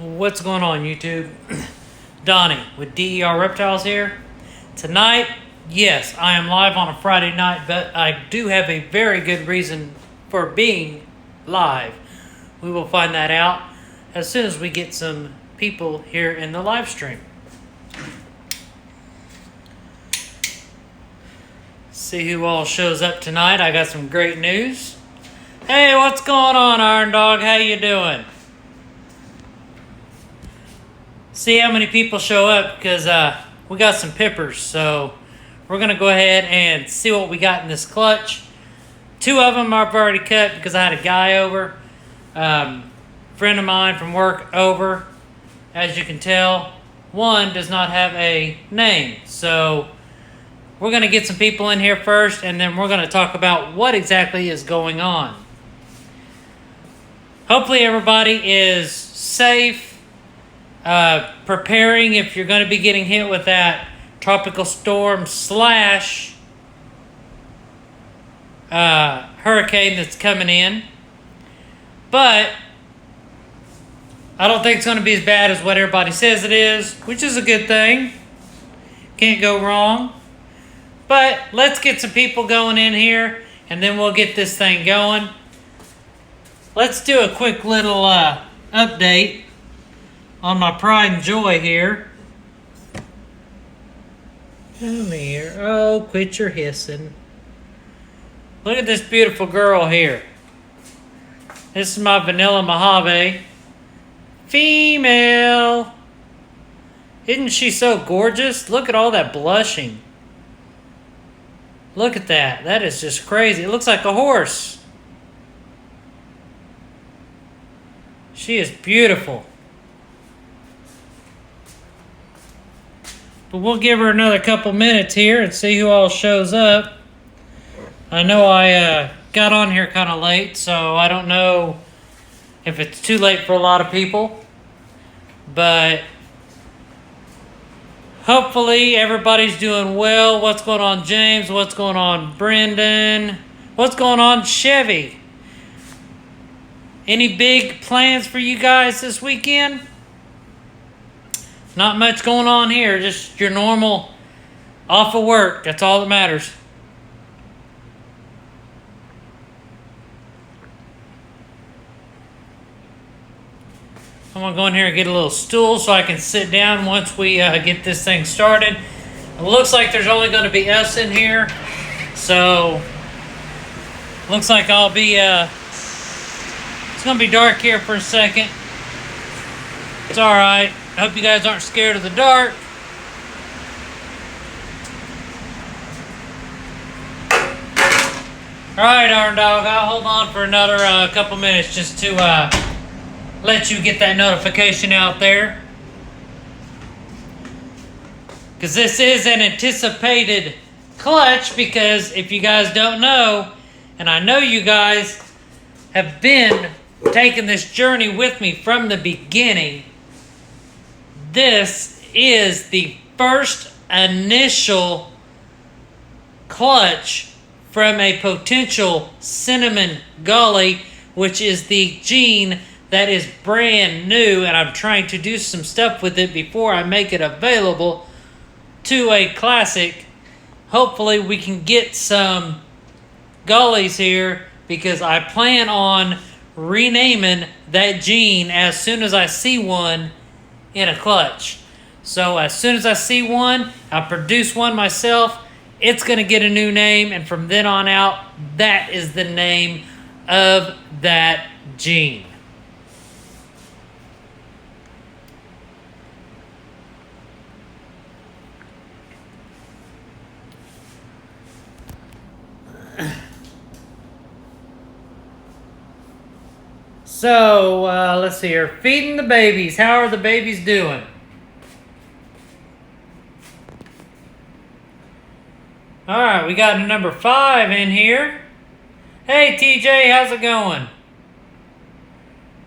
What's going on, YouTube? Donnie with DER Reptiles here. Tonight, yes, I am live on a Friday night, but I do have a very good reason for being live. We will find that out as soon as we get some people here in the live stream. See who all shows up tonight. I got some great news. Hey, what's going on, Iron Dog? How you doing? See how many people show up because we got some pippers. So we're going to go ahead and see what we got in this clutch. 2 of them I've already cut because I had a guy over. Friend of mine from work over. As you can tell, one does not have a name. So we're going to get some people in here first, and then we're going to talk about what exactly is going on. Hopefully everybody is safe. Preparing if you're going to be getting hit with that tropical storm slash hurricane that's coming in. But I don't think it's going to be as bad as what everybody says it is, which is a good thing. Can't go wrong. But let's get some people going in here, and then we'll get this thing going. Let's do a quick little update on my pride and joy here. Come here. Oh, quit your hissing. Look at this beautiful girl here. This is my vanilla Mojave. Female. Isn't she so gorgeous? Look at all that blushing. Look at that. That is just crazy. It looks like a horse. She is beautiful. But we'll give her another couple minutes here and see who all shows up. I know I got on here kind of late, so I don't know if it's too late for a lot of people. But hopefully everybody's doing well. What's going on, James? What's going on, Brendan? What's going on, Chevy? Any big plans for you guys this weekend? Not much going on here, just your normal off of work. That's all that matters. I'm going to go in here and get a little stool so I can sit down once we get this thing started. It looks like there's only going to be us in here. So, looks like I'll be, it's going to be dark here for a second. It's alright. I hope you guys aren't scared of the dark. Alright, Iron Dog, I'll hold on for another couple minutes just to let you get that notification out there. Because this is an anticipated clutch, because if you guys don't know, and I know you guys have been taking this journey with me from the beginning, this is the first initial clutch from a potential cinnamon gully, which is the gene that is brand new, and I'm trying to do some stuff with it before I make it available to a classic. Hopefully we can get some gullies here, because I plan on renaming that gene as soon as I see one in a clutch. So as soon as I see one, I'll produce one myself. It's going to get a new name, and from then on out, that is the name of that gene. So, let's see here. Feeding the babies. How are the babies doing? Alright, we got number 5 in here. Hey, TJ, how's it going?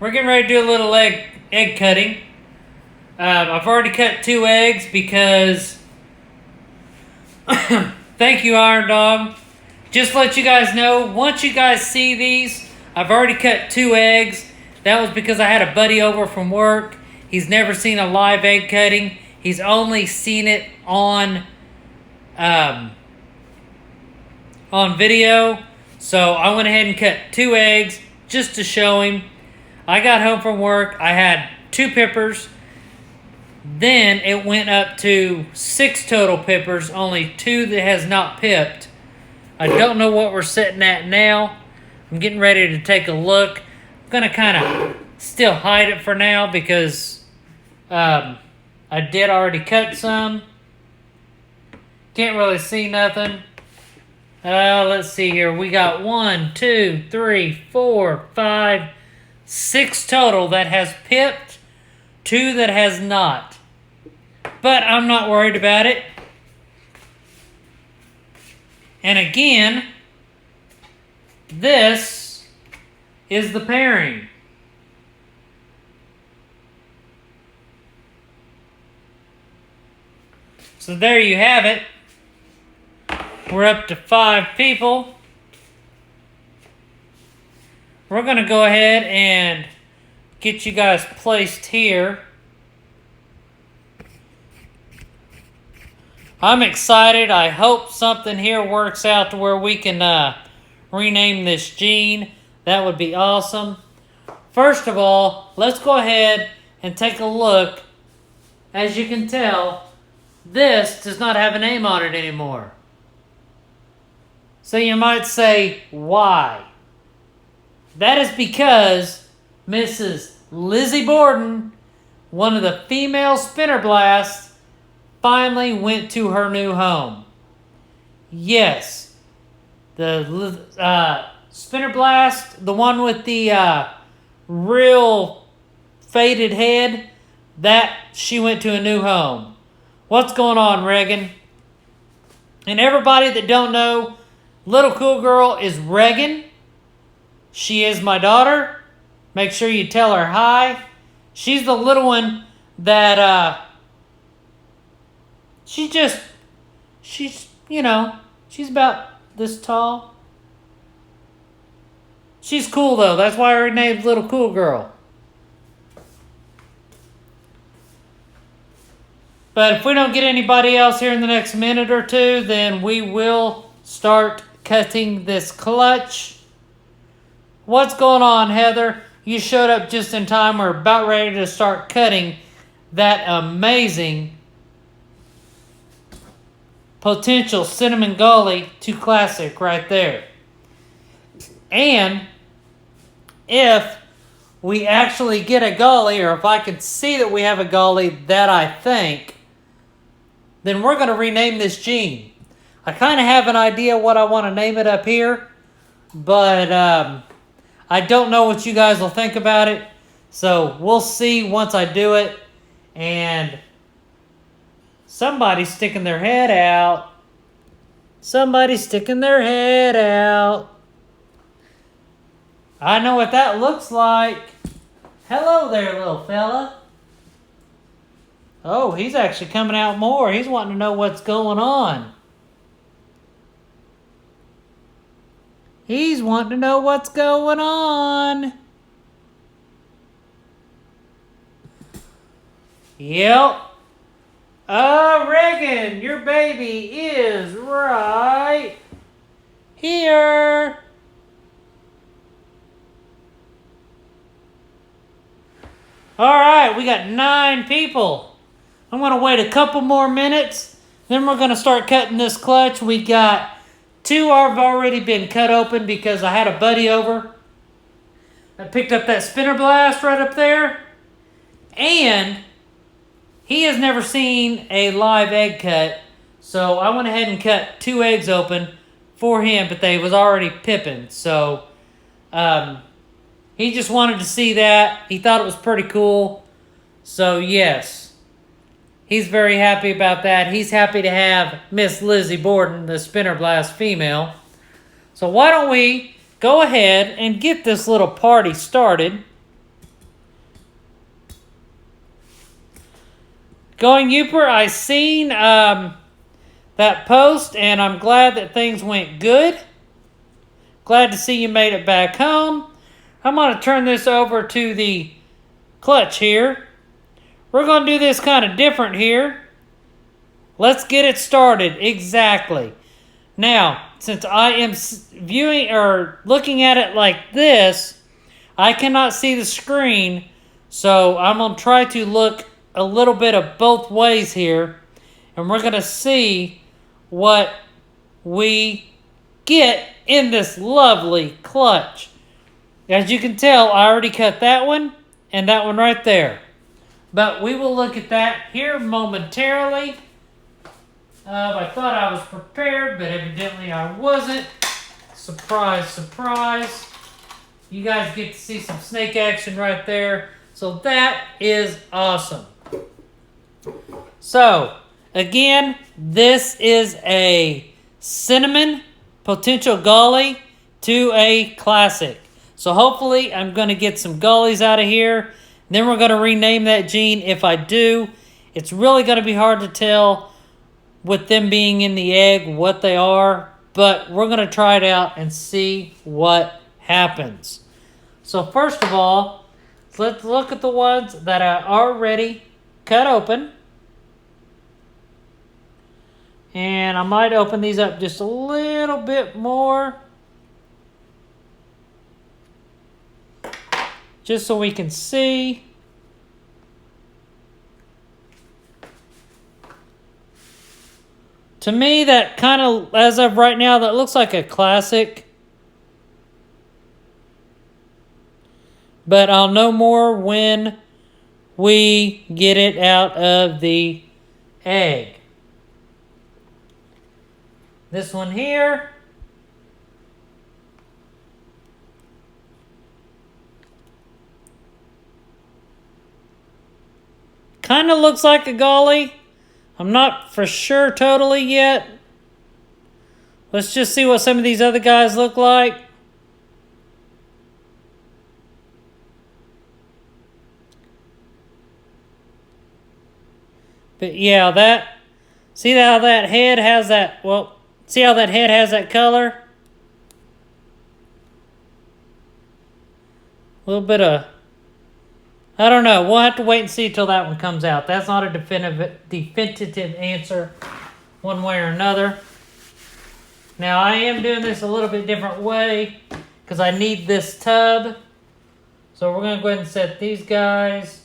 We're getting ready to do a little egg cutting. I've already cut 2 eggs because... Thank you, Iron Dog. Just to let you guys know, once you guys see these, I've already cut 2 eggs. That was because I had a buddy over from work, He's never seen a live egg cutting. He's only seen it on video. So I went ahead and cut 2 eggs just to show him. I got home from work. I had 2 pippers. Then it went up to 6 total pippers. Only 2 that has not pipped. I don't know what we're sitting at now. I'm getting ready to take a look. I'm going to kind of still hide it for now because I did already cut some. Can't really see nothing. Let's see here. We got 1, 2, 3, 4, 5, 6 total that has pipped. 2 that has not. But I'm not worried about it. And again, this is the pairing. So there you have it. We're up to 5 people. We're going to go ahead and get you guys placed here. I'm excited. I hope something here works out to where we can rename this gene. That would be awesome. First of all, let's go ahead and take a look. As you can tell, this does not have a name on it anymore. So you might say, why? That is because Mrs. Lizzie Borden, one of the female spinner blasts, finally went to her new home. Yes, the spinner blast, the one with the real faded head, that she went to a new home. What's going on, Reagan? And everybody that don't know, Little Cool Girl is Reagan. She is my daughter. Make sure you tell her hi. She's the little one that she's, you know, she's about this tall. She's cool, though. That's why her name's Little Cool Girl. But if we don't get anybody else here in the next minute or two, then we will start cutting this clutch. What's going on, Heather? You showed up just in time. We're about ready to start cutting that amazing potential cinnamon gully to classic right there. And if we actually get a gully, or if I can see that we have a gully that I think, then we're going to rename this gene. I kind of have an idea what I want to name it up here, but I don't know what you guys will think about it. So we'll see once I do it. And somebody's sticking their head out. Somebody's sticking their head out. I know what that looks like. Hello there, little fella. Oh, he's actually coming out more. He's wanting to know what's going on. He's wanting to know what's going on. Yep. Reagan, your baby is right here. All right, we got 9 people. I'm going to wait a couple more minutes. Then we're going to start cutting this clutch. We got 2 have already been cut open because I had a buddy over. I picked up that spinner blast right up there. And he has never seen a live egg cut. So I went ahead and cut 2 eggs open for him, but they was already pipping. So he just wanted to see that. He thought it was pretty cool. So yes, he's very happy about that. He's happy to have Miss Lizzie Borden, the spinner blast female. So why don't we go ahead and get this little party started. Going Youper, I seen that post, and I'm glad that things went good. Glad to see you made it back home. I'm going to turn this over to the clutch here. we're going to do this kind of different here. Let's get it started. Exactly. Now, since I am viewing or looking at it like this, I cannot see the screen, so I'm going to try to look a little bit of both ways here, and we're going to see what we get in this lovely clutch. As you can tell, I already cut that one and that one right there. But we will look at that here momentarily. I thought I was prepared, but evidently I wasn't. Surprise, surprise. You guys get to see some snake action right there. So that is awesome. So, again, this is a cinnamon potential gully to a classic. So hopefully I'm going to get some gullies out of here. Then we're going to rename that gene if I do. It's really going to be hard to tell with them being in the egg what they are, but we're going to try it out and see what happens. So first of all, let's look at the ones that I already cut open. And I might open these up just a little bit more, just so we can see. To me, that kind of, as of right now, that looks like a classic. But I'll know more when we get it out of the egg. This one here. Kind of looks like a gully. I'm not for sure totally yet. Let's just see what some of these other guys look like. But yeah, that, see how that head has that, well, see how that head has that color? A little bit of, I don't know. We'll have to wait and see till that one comes out. That's not a definitive answer one way or another. Now, I am doing this a little bit different way because I need this tub. So we're going to go ahead and set these guys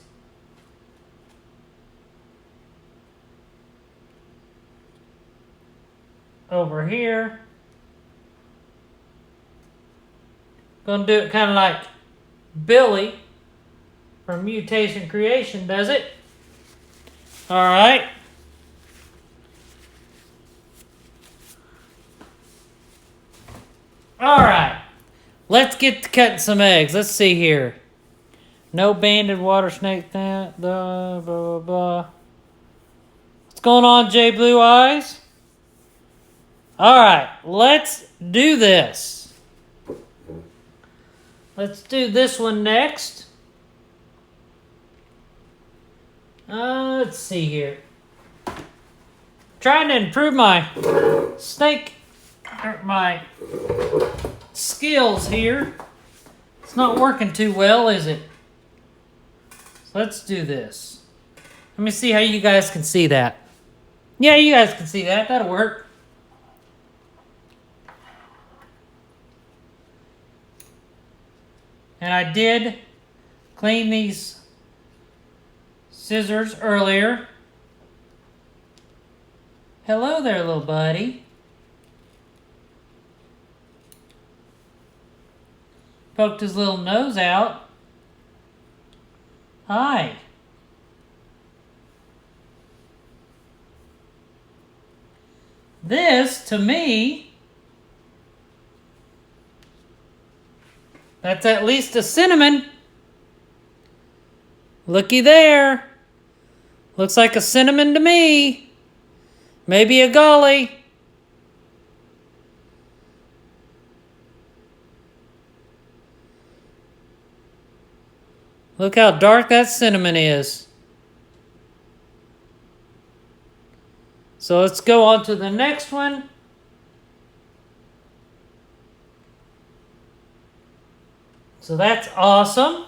over here. Going to do it kind of like Billy from Mutation Creation does it. Alright. Alright. Let's get to cutting some eggs. Let's see here. No banded water snake, that, blah, blah, blah. What's going on, J Blue Eyes? Alright, let's do this. Let's do this one next. Let's see here. Trying to improve my snake, my skills here. It's not working too well, is it? So let's do this. Let me see how you guys can see that. Yeah, you guys can see that. That'll work. And I did clean these scissors earlier. Hello there, little buddy. Poked his little nose out. Hi. This, to me, that's at least a cinnamon. Looky there. Looks like a cinnamon to me. Maybe a gully. Look how dark that cinnamon is. So let's go on to the next one. So that's awesome.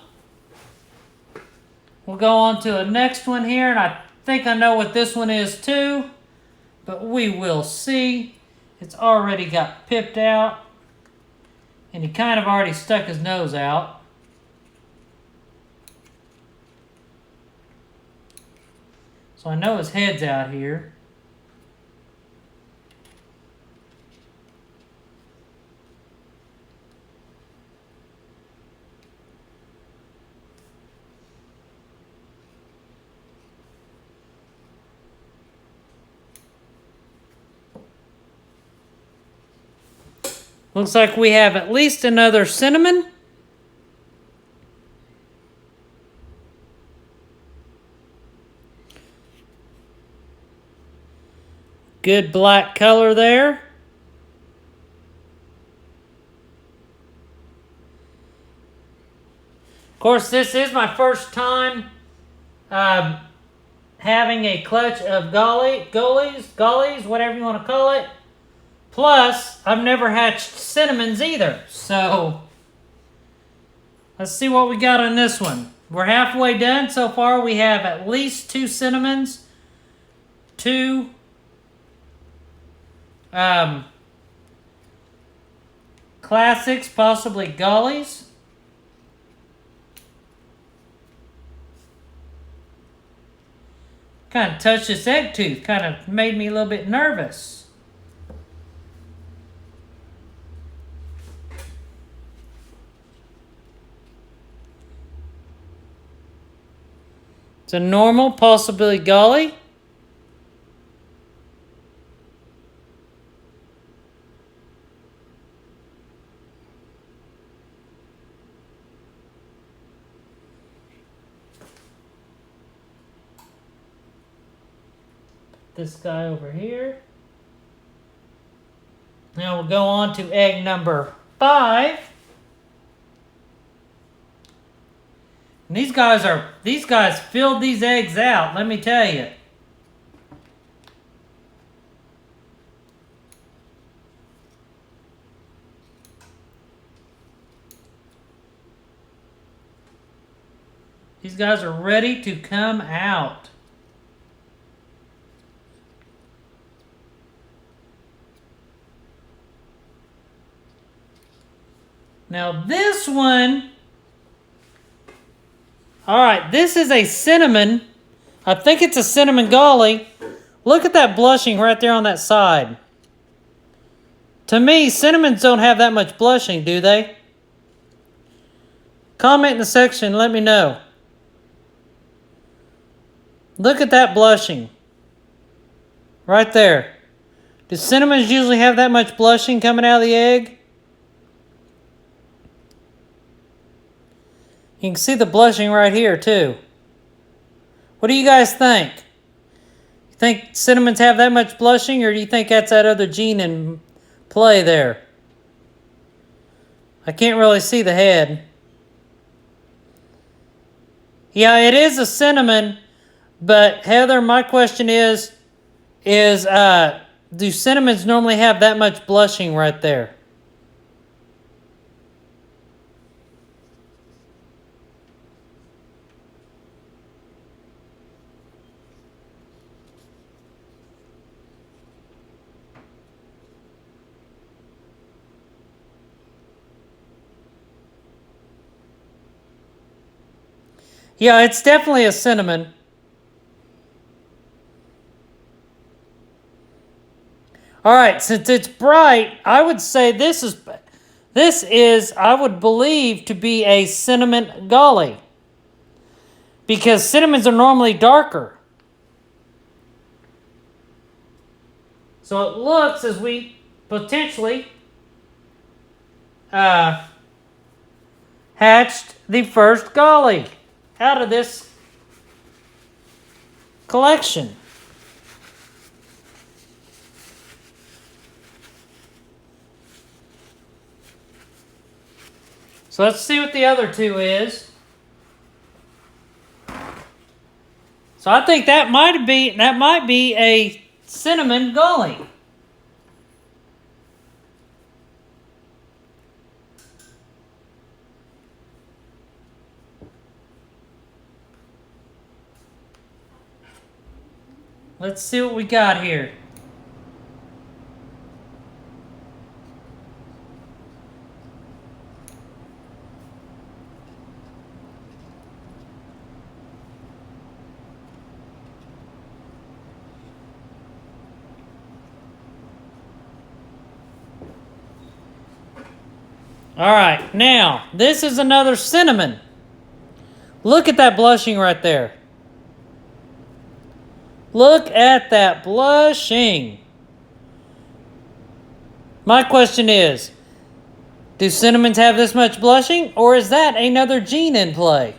We'll go on to a next one here, and I think I know what this one is too, but we will see. It's already got pipped out, and he kind of already stuck his nose out. So I know his head's out here. Looks like we have at least another cinnamon. Good black color there. Of course, this is my first time having a clutch of gollies, whatever you want to call it. Plus, I've never hatched cinnamons either. So, let's see what we got on this one. We're halfway done so far. We have at least 2 cinnamons, 2 classics, possibly gollies. Kind of touched this egg tooth. Kind of made me a little bit nervous. It's a normal, possibly golly. This guy over here. Now we'll go on to egg number 5. And these guys filled these eggs out, let me tell you. These guys are ready to come out. Now this one, all right, this is a cinnamon. I think it's a cinnamon golly. Look at that blushing right there on that side. To me, cinnamons don't have that much blushing, do they? Comment in the section, let me know. Look at that blushing. Right there. Do cinnamons usually have that much blushing coming out of the egg? You can see the blushing right here too. What do you guys think? You think cinnamons have that much blushing, or do you think that's that other gene in play there? I can't really see the head. Yeah, it is a cinnamon, but Heather, my question is do cinnamons normally have that much blushing right there? Yeah, it's definitely a cinnamon. All right, since it's bright, I would say this is I would believe to be a cinnamon golly, because cinnamons are normally darker. So it looks as we potentially hatched the first golly out of this collection. So let's see what the other 2 is. So I think that might be a cinnamon golly. Let's see what we got here. All right, now, this is another cinnamon. Look at that blushing right there. Look at that blushing. My question is, do cinnamons have this much blushing, or is that another gene in play?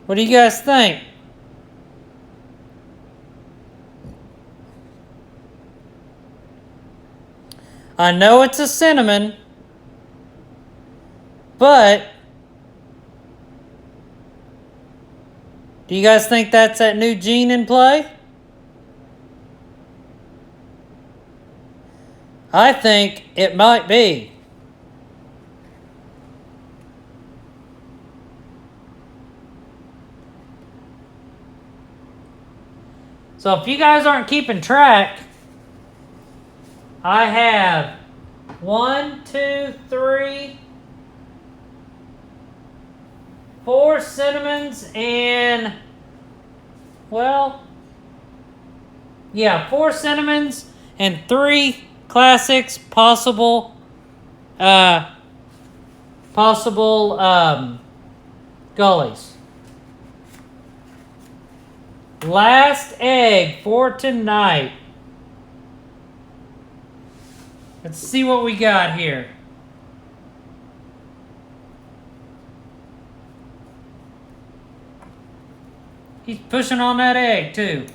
What do you guys think? I know it's a cinnamon, but do you guys think that's that new gene in play? I think it might be. So if you guys aren't keeping track, I have 1, 2, 3, 4 cinnamons and, well, yeah, 4 cinnamons and 3 classics, possible gullies. Last egg for tonight. Let's see what we got here. He's pushing on that egg too.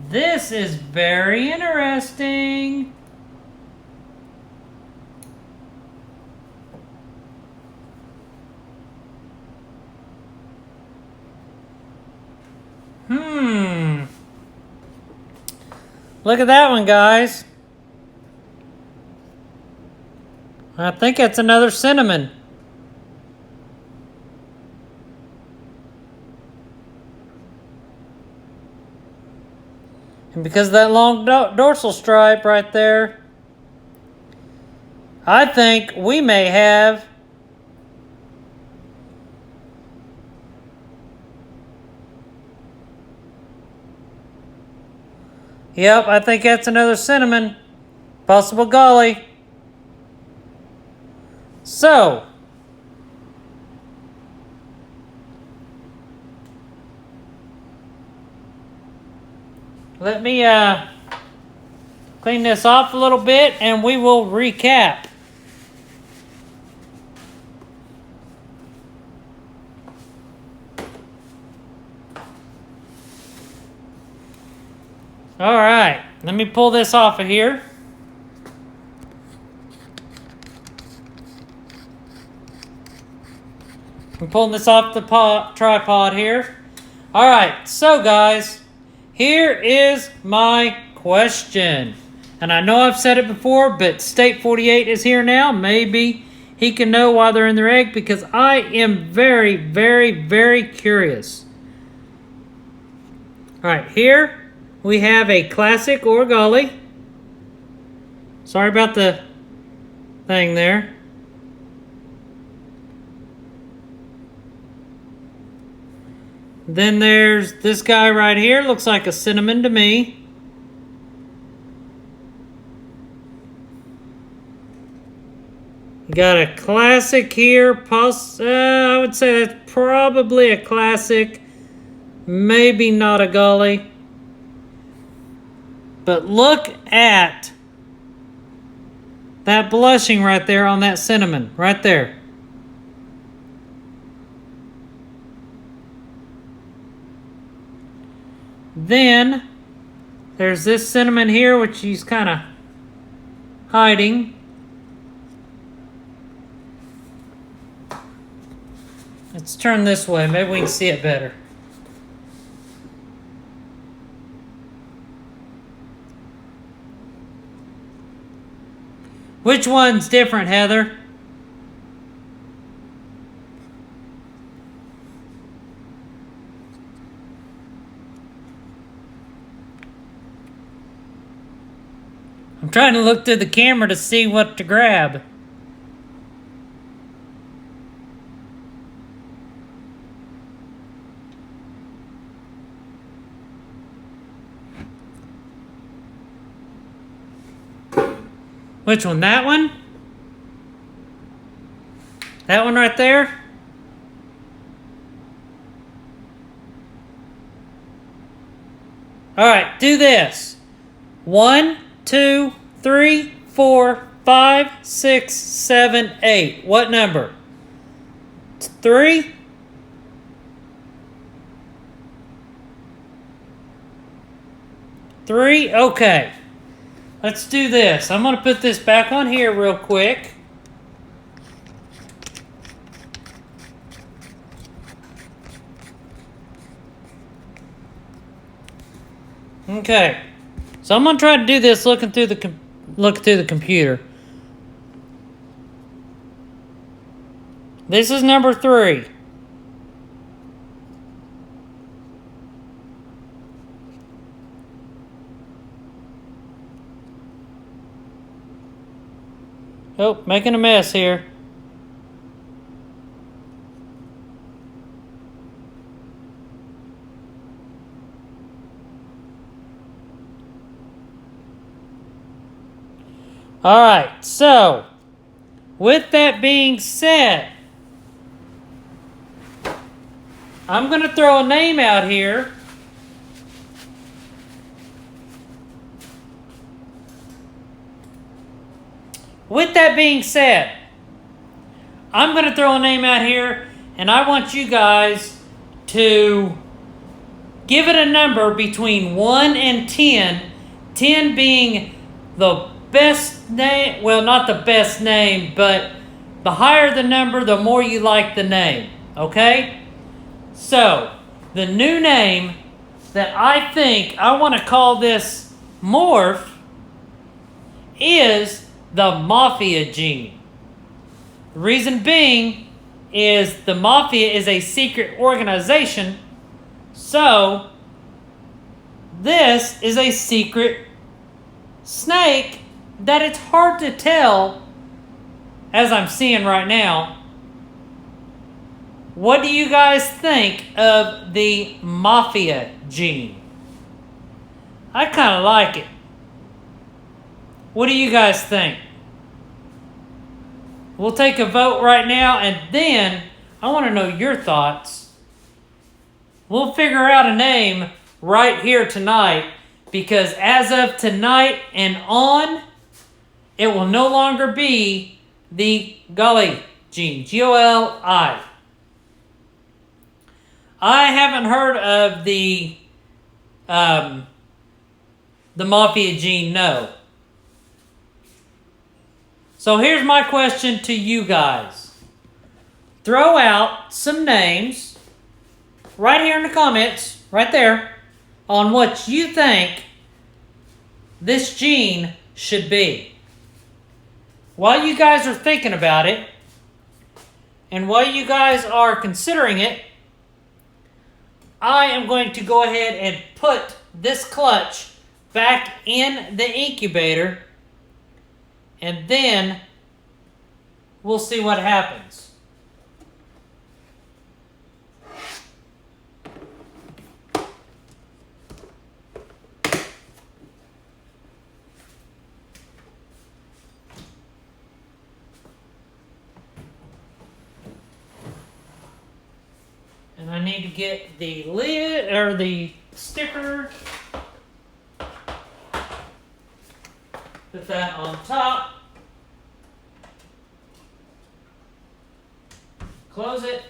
This is very interesting. Look at that one, guys. I think that's another cinnamon. And because of that long dorsal stripe right there, I think we may have yep, I think that's another cinnamon. Possible gully. So, let me clean this off a little bit and we will recap. All right, let me pull this off of here. I'm pulling this off the tripod here. All right, so guys, here is my question. And I know I've said it before, but State 48 is here now. Maybe he can know why they're in their egg, because I am very, very, very curious. All right, here we have a classic or gully. Sorry about the thing there. Then there's this guy right here. Looks like a cinnamon to me. You got a classic here. I would say that's probably a classic. Maybe not a gully. But look at that blushing right there on that cinnamon. Right there. Then there's this cinnamon here, which he's kind of hiding. Let's turn this way. Maybe we can see it better. Which one's different, Heather? I'm trying to look through the camera to see what to grab. Which one? That one? That one right there? Alright, do this. 1, 2, 3, 4, 5, 6, 7, 8. What number? 3? Three? Okay. Let's do this. I'm going to put this back on here real quick. Okay. So I'm going to try to do this looking through the computer. This is number 3. Oh, making a mess here. Alright, so, with that being said, I'm going to throw a name out here. With that being said, I'm going to throw a name out here, and I want you guys to give it a number between 1 and 10. 10 being the best name, well, not the best name, but the higher the number, the more you like the name, okay? So, the new name that I think I want to call this morph is the Mafia gene. The reason being is the Mafia is a secret organization, so this is a secret snake that it's hard to tell, as I'm seeing right now. What do you guys think of the Mafia gene? I kind of like it. What do you guys think? We'll take a vote right now, and then I want to know your thoughts. We'll figure out a name right here tonight, because as of tonight and on, it will no longer be the Gully gene, G-O-L-I. I haven't heard of the Mafia gene, no. So here's my question to you guys. Throw out some names right here in the comments, right there, on what you think this gene should be. While you guys are thinking about it, and while you guys are considering it, I am going to go ahead and put this clutch back in the incubator, and then we'll see what happens. And I need to get the lid, or the sticker. Put that on top. Close it.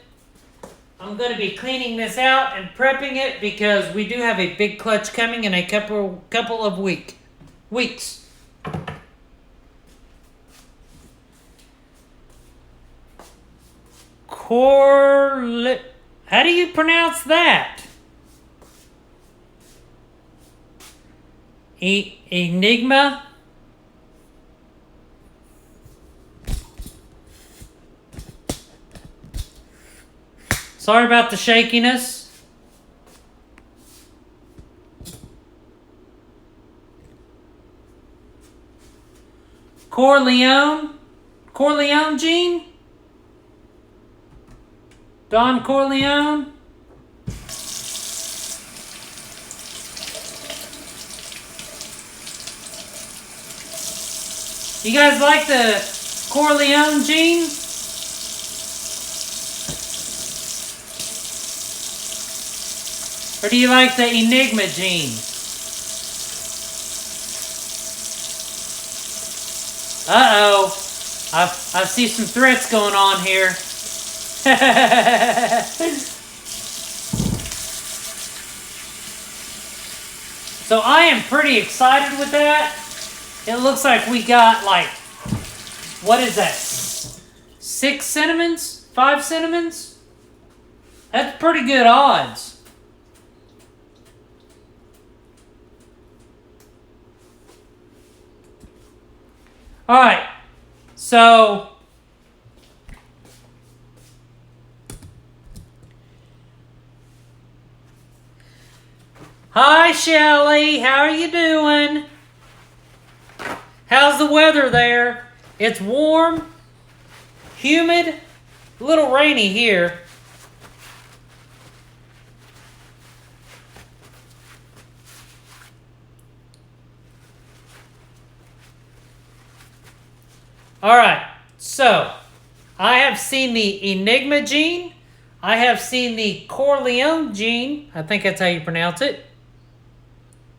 I'm going to be cleaning this out and prepping it because we do have a big clutch coming in a couple of weeks. How do you pronounce that? Enigma? Sorry about the shakiness. Corleone? Corleone gene? Don Corleone? You guys like the Corleone gene? Or do you like the Enigma gene? Uh-oh. I see some threats going on here. So I am pretty excited with that. It looks like we got like, what is that? 6 cinnamons? 5 cinnamons? That's pretty good odds. All right, so hi, Shelly. How are you doing? How's the weather there? It's warm, humid, a little rainy here. All right, so I have seen the Enigma gene. I have seen the Corleone gene. I think that's how you pronounce it.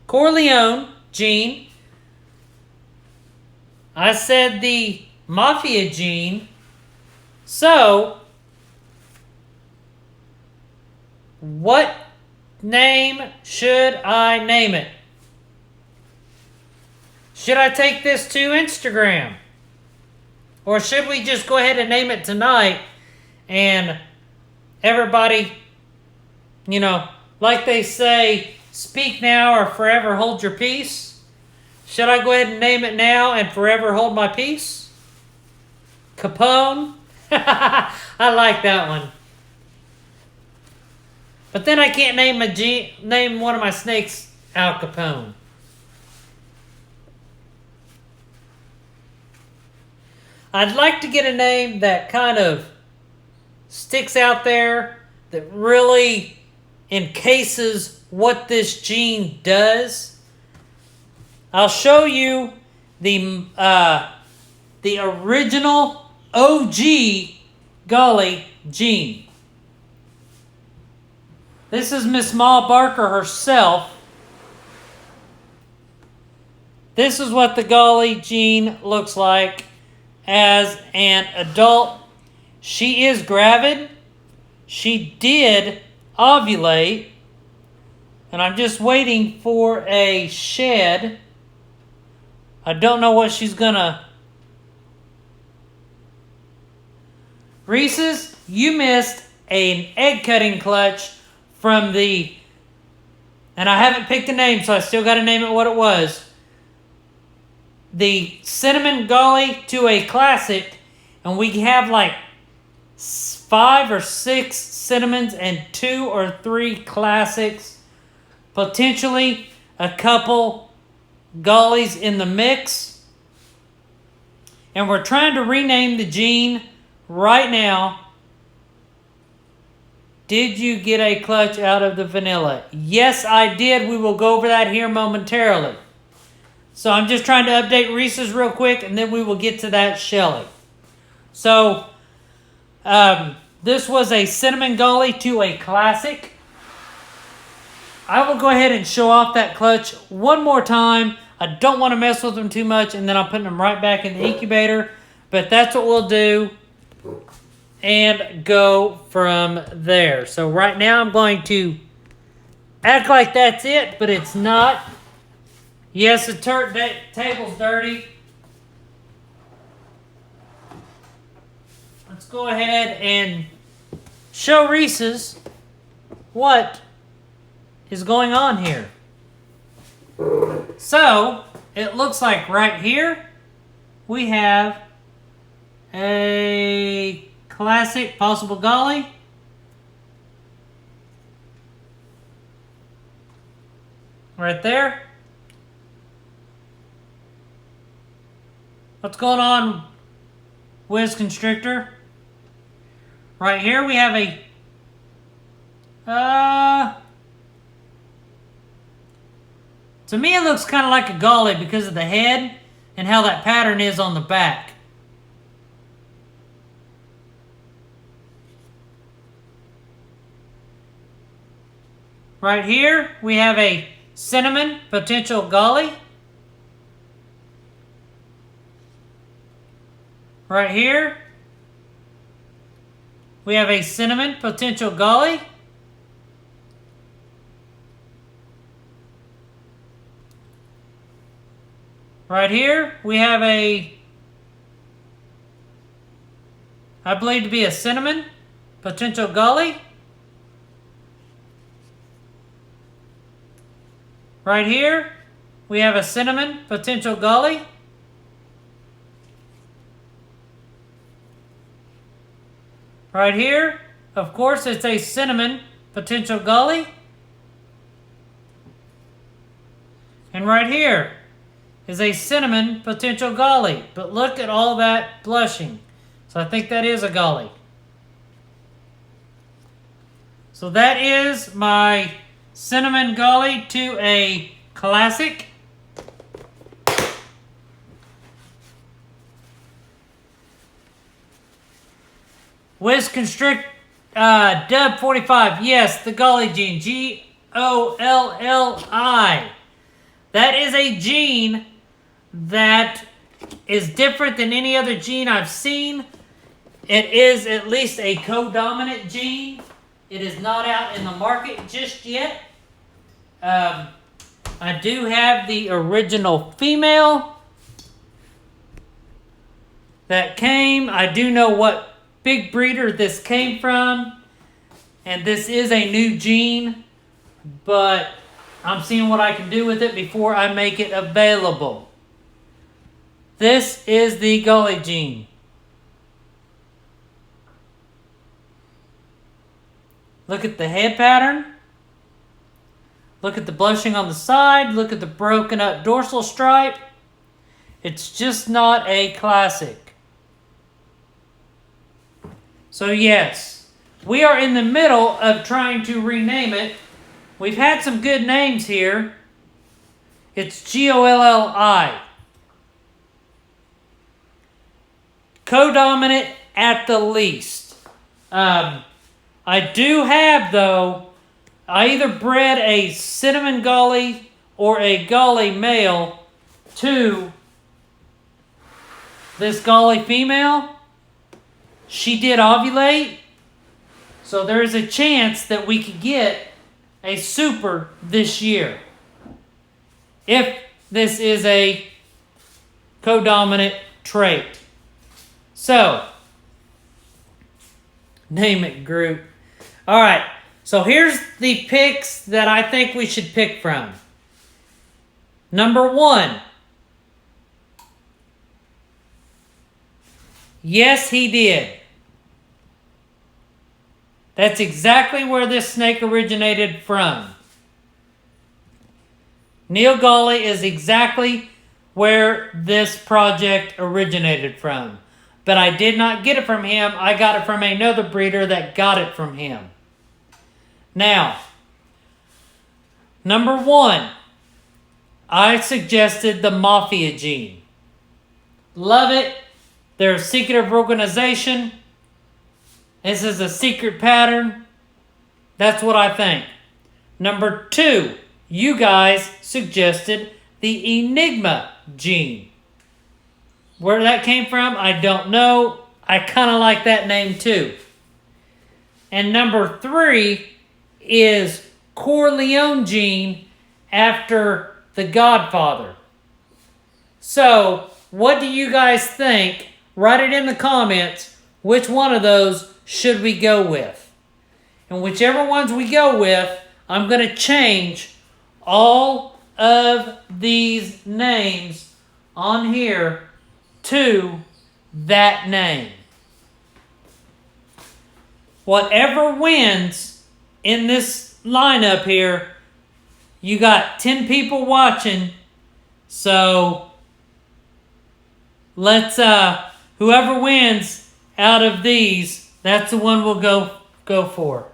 Corleone gene. I said the Mafia gene. So, what name should I name it? Should I take this to Instagram? Or should we just go ahead and name it tonight and everybody, you know, like they say, speak now or forever hold your peace? Should I go ahead and name it now and forever hold my peace? Capone? I like that one. But then I can't name one of my snakes Al Capone. I'd like to get a name that kind of sticks out there, that really encases what this gene does. I'll show you the original OG Gully gene. This is Miss Ma Barker herself. This is what the Gully gene looks like as an adult. She is gravid. She did ovulate. And I'm just waiting for a shed. I don't know what she's gonna... Reese's, you missed an egg cutting clutch from the... And I haven't picked a name, so I still got to name it what it was. The Cinnamon Gully to a Classic, and we have like 5 or 6 cinnamons and 2 or 3 classics, potentially a couple Gullies in the mix, and we're trying to rename the gene right now. Did you get a clutch out of the vanilla? Yes, I did. We will go over that here momentarily. So I'm just trying to update Reese's real quick, and then we will get to that Shelly. So this was a Cinnamon Gully to a Classic. I will go ahead and show off that clutch one more time. I don't want to mess with them too much, and then I'm putting them right back in the incubator. But that's what we'll do and go from there. So right now I'm going to act like that's it, but it's not. Yes, the table's dirty. Let's go ahead and show Reese's what is going on here. So, it looks like right here we have a classic possible golly. Right there. What's going on, Whiz Constrictor? Right here we have a to me it looks kind of like a golly because of the head and how that pattern is on the back. Right here we have a cinnamon potential golly. Right here we have a cinnamon potential golly. Right here we have I believe to be a cinnamon potential golly. Right here we have a cinnamon potential golly. Right here, of course, it's a cinnamon potential golly. And right here is a cinnamon potential golly. But look at all that blushing. So I think that is a golly. So that is my cinnamon golly to a classic. Wiz Constrict Dub 45. Yes, the golly gene. G-O-L-L-I. That is a gene that is different than any other gene I've seen. It is at least a codominant gene. It is not out in the market just yet. I do have the original female that came. I do know what big breeder this came from, and this is a new gene, but I'm seeing what I can do with it before I make it available. This is the golly gene. Look at the head pattern. Look at the blushing on the side. Look at the broken up dorsal stripe. It's just not a classic. So yes, we are in the middle of trying to rename it. We've had some good names here. It's G-O-L-L-I. Codominant at the least. I do have, though, I either bred a cinnamon golly or a golly male to this golly female. She did ovulate, so there is a chance that we could get a super this year. If this is a codominant trait. So, name it group. Alright, so here's the picks that I think we should pick from. Number 1. Yes, he did. That's exactly where this snake originated from. Neil Golly is exactly where this project originated from. But I did not get it from him. I got it from another breeder that got it from him. Now, number 1, I suggested the Mafia gene. Love it. They're a secretive organization. This is a secret pattern. That's what I think. Number 2, you guys suggested the Enigma gene. Where that came from, I don't know. I kind of like that name too. And number 3 is Corleone gene after the Godfather. So, what do you guys think? Write it in the comments. Which one of those should we go with? And whichever ones we go with, I'm going to change all of these names on here to that name. Whatever wins in this lineup here, you got 10 people watching. So let's whoever wins out of these, that's the one we'll go for.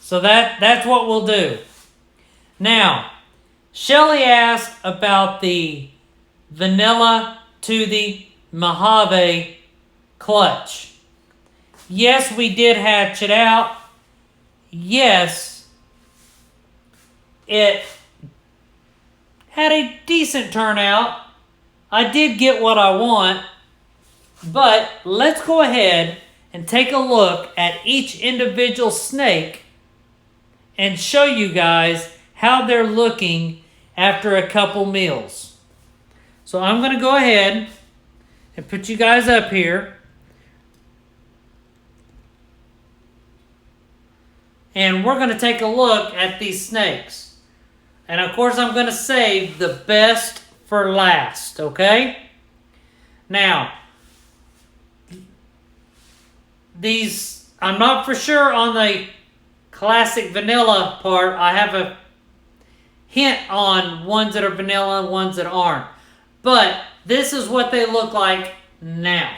So that's what we'll do. Now, Shelly asked about the vanilla to the Mojave clutch. Yes, we did hatch it out. Yes, it had a decent turnout. I did get what I want. But let's go ahead and take a look at each individual snake and show you guys how they're looking after a couple meals. So I'm going to go ahead and put you guys up here. And we're going to take a look at these snakes. And of course I'm going to save the best for last, okay? Now, these, I'm not for sure on the classic vanilla part. I have a hint on ones that are vanilla and ones that aren't. But this is what they look like now.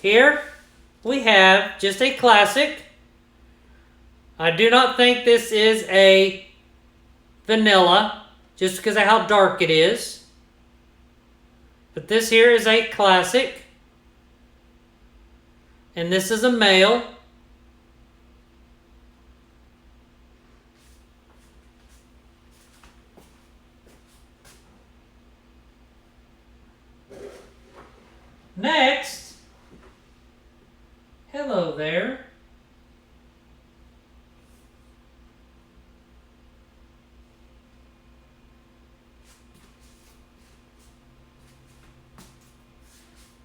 Here we have just a classic. I do not think this is a vanilla, just because of how dark it is. But this here is a classic. And this is a male. Next, hello there.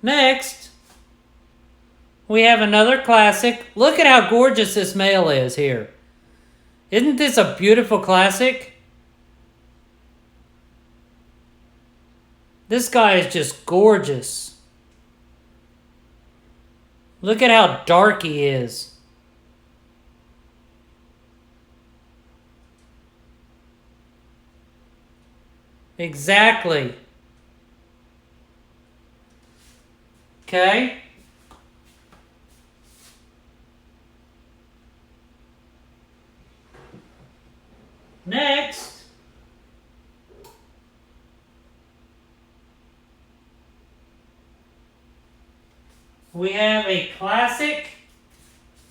Next, we have another classic. Look at how gorgeous this male is here. Isn't this a beautiful classic? This guy is just gorgeous. Look at how dark he is. Exactly. Okay. Next, we have a classic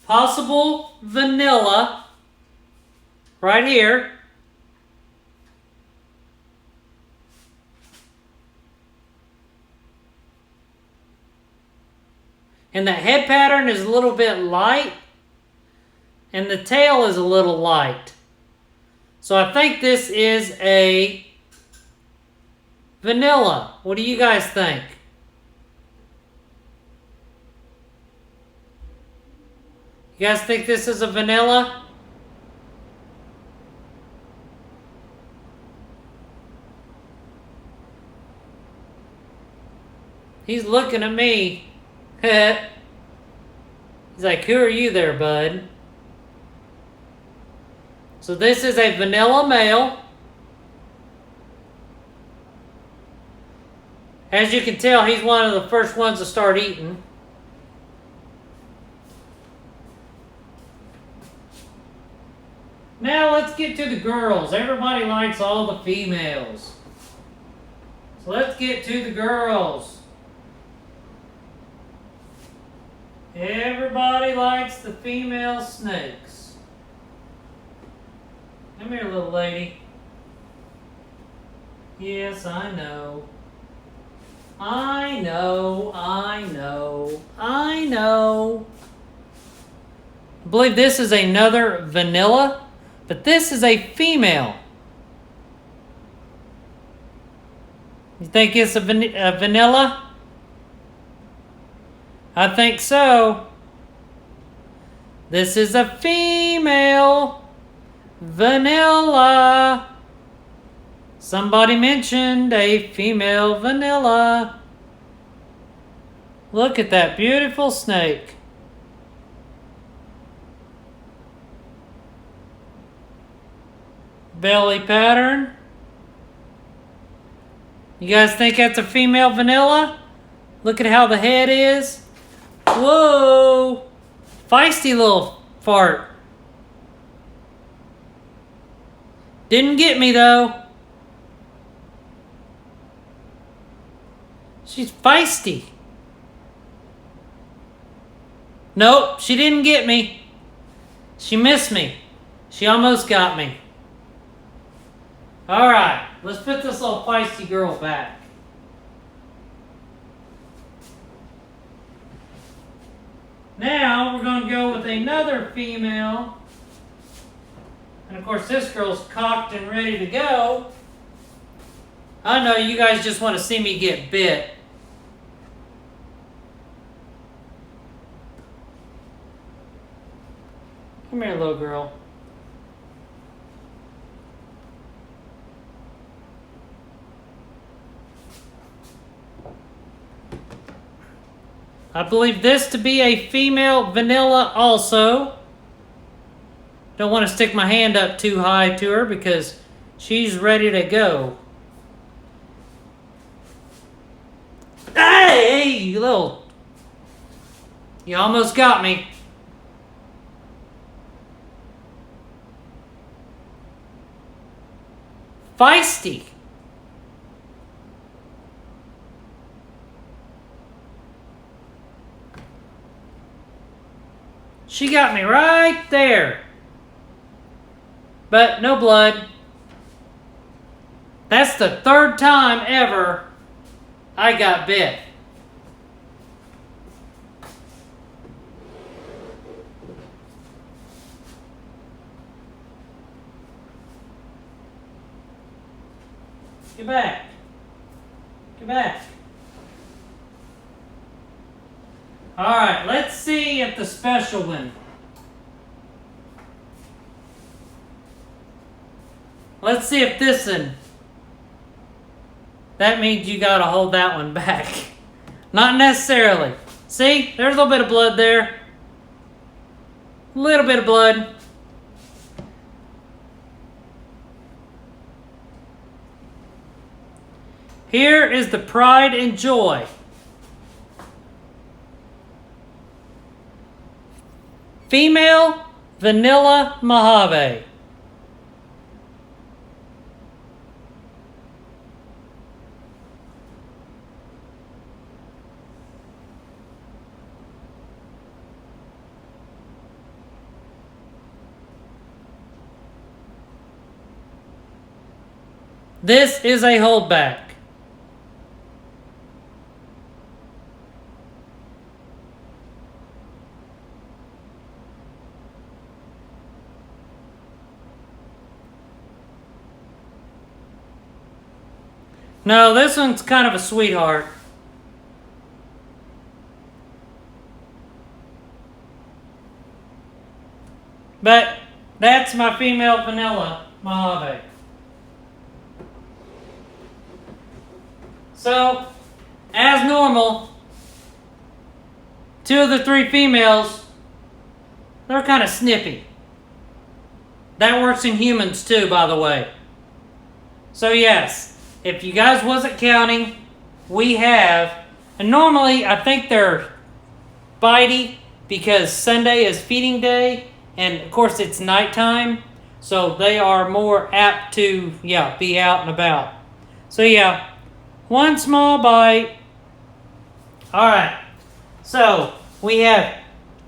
possible vanilla right here. And the head pattern is a little bit light, and the tail is a little light. So I think this is a vanilla. What do you guys think? You guys think this is a vanilla? He's looking at me. He's like, who are you there, bud? So this is a vanilla male. As you can tell, he's one of the first ones to start eating. Now let's get to the girls. Everybody likes all the females. So let's get to the girls. Everybody likes the female snakes. Come here, little lady. Yes, I know. I know. I believe this is another vanilla, But this is a female. You think it's a vanilla? I think so. This is a female vanilla. Somebody mentioned a female vanilla. Look at that beautiful snake. Belly pattern. You guys think that's a female vanilla? Look at how the head is. Whoa! Feisty little fart. Didn't get me though. She's feisty. Nope, she didn't get me. She missed me. She almost got me. Alright, let's put this little feisty girl back. Now we're going to go with another female. And of course this girl's cocked and ready to go. I know you guys just want to see me get bit. Come here, little girl. I believe this to be a female vanilla also. Don't want to stick my hand up too high to her because she's ready to go. Hey, you little... You almost got me. Feisty. She got me right there. But no blood. That's the third time ever I got bit. Get back. Get back. Alright, let's see if the special one. Let's see if this one. That means you gotta hold that one back. Not necessarily. See, there's a little bit of blood there. A little bit of blood. Here is the pride and joy. Female vanilla Mojave. This is a holdback. No, this one's kind of a sweetheart. But that's my female vanilla Mojave. So, as normal, two of the three females, they're kind of snippy. That works in humans too, by the way. So yes. If you guys wasn't counting, we have, and normally I think they're bitey because Sunday is feeding day, and of course it's nighttime, so they are more apt to, be out and about. So yeah, one small bite. Alright, so we have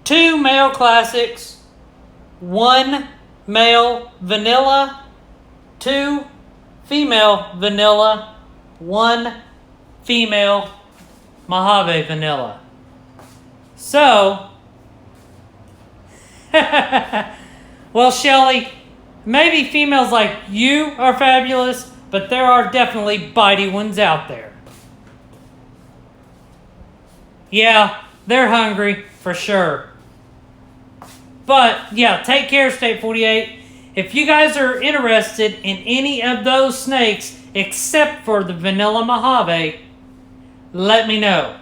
two male classics, one male vanilla, two female vanilla, one female Mojave vanilla. So, well, Shelly, maybe females like you are fabulous, but there are definitely bitey ones out there. Yeah, they're hungry, for sure. But, yeah, take care, State 48. If you guys are interested in any of those snakes, except for the vanilla Mojave, let me know.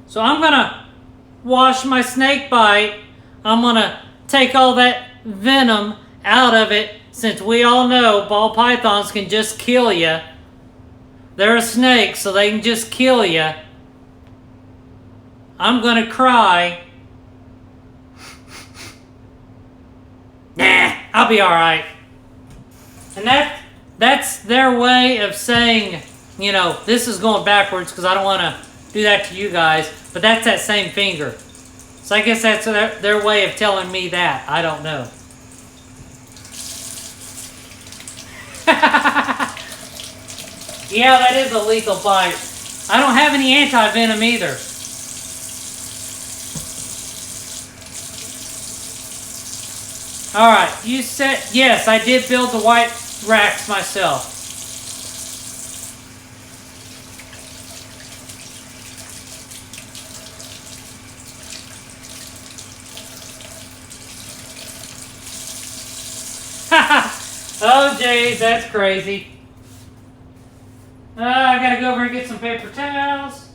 So I'm going to wash my snake bite. I'm going to take all that venom out of it, since we all know ball pythons can just kill you. They're a snake, so they can just kill you. I'm going to cry. Nah, I'll be alright. And that's their way of saying, you know, this is going backwards because I don't want to do that to you guys. But that's that same finger. So I guess that's their way of telling me that. I don't know. Yeah, that is a lethal bite. I don't have any anti-venom either. Alright, you said, yes, I did build the white racks myself. Oh, jeez, that's crazy. I gotta go over and get some paper towels.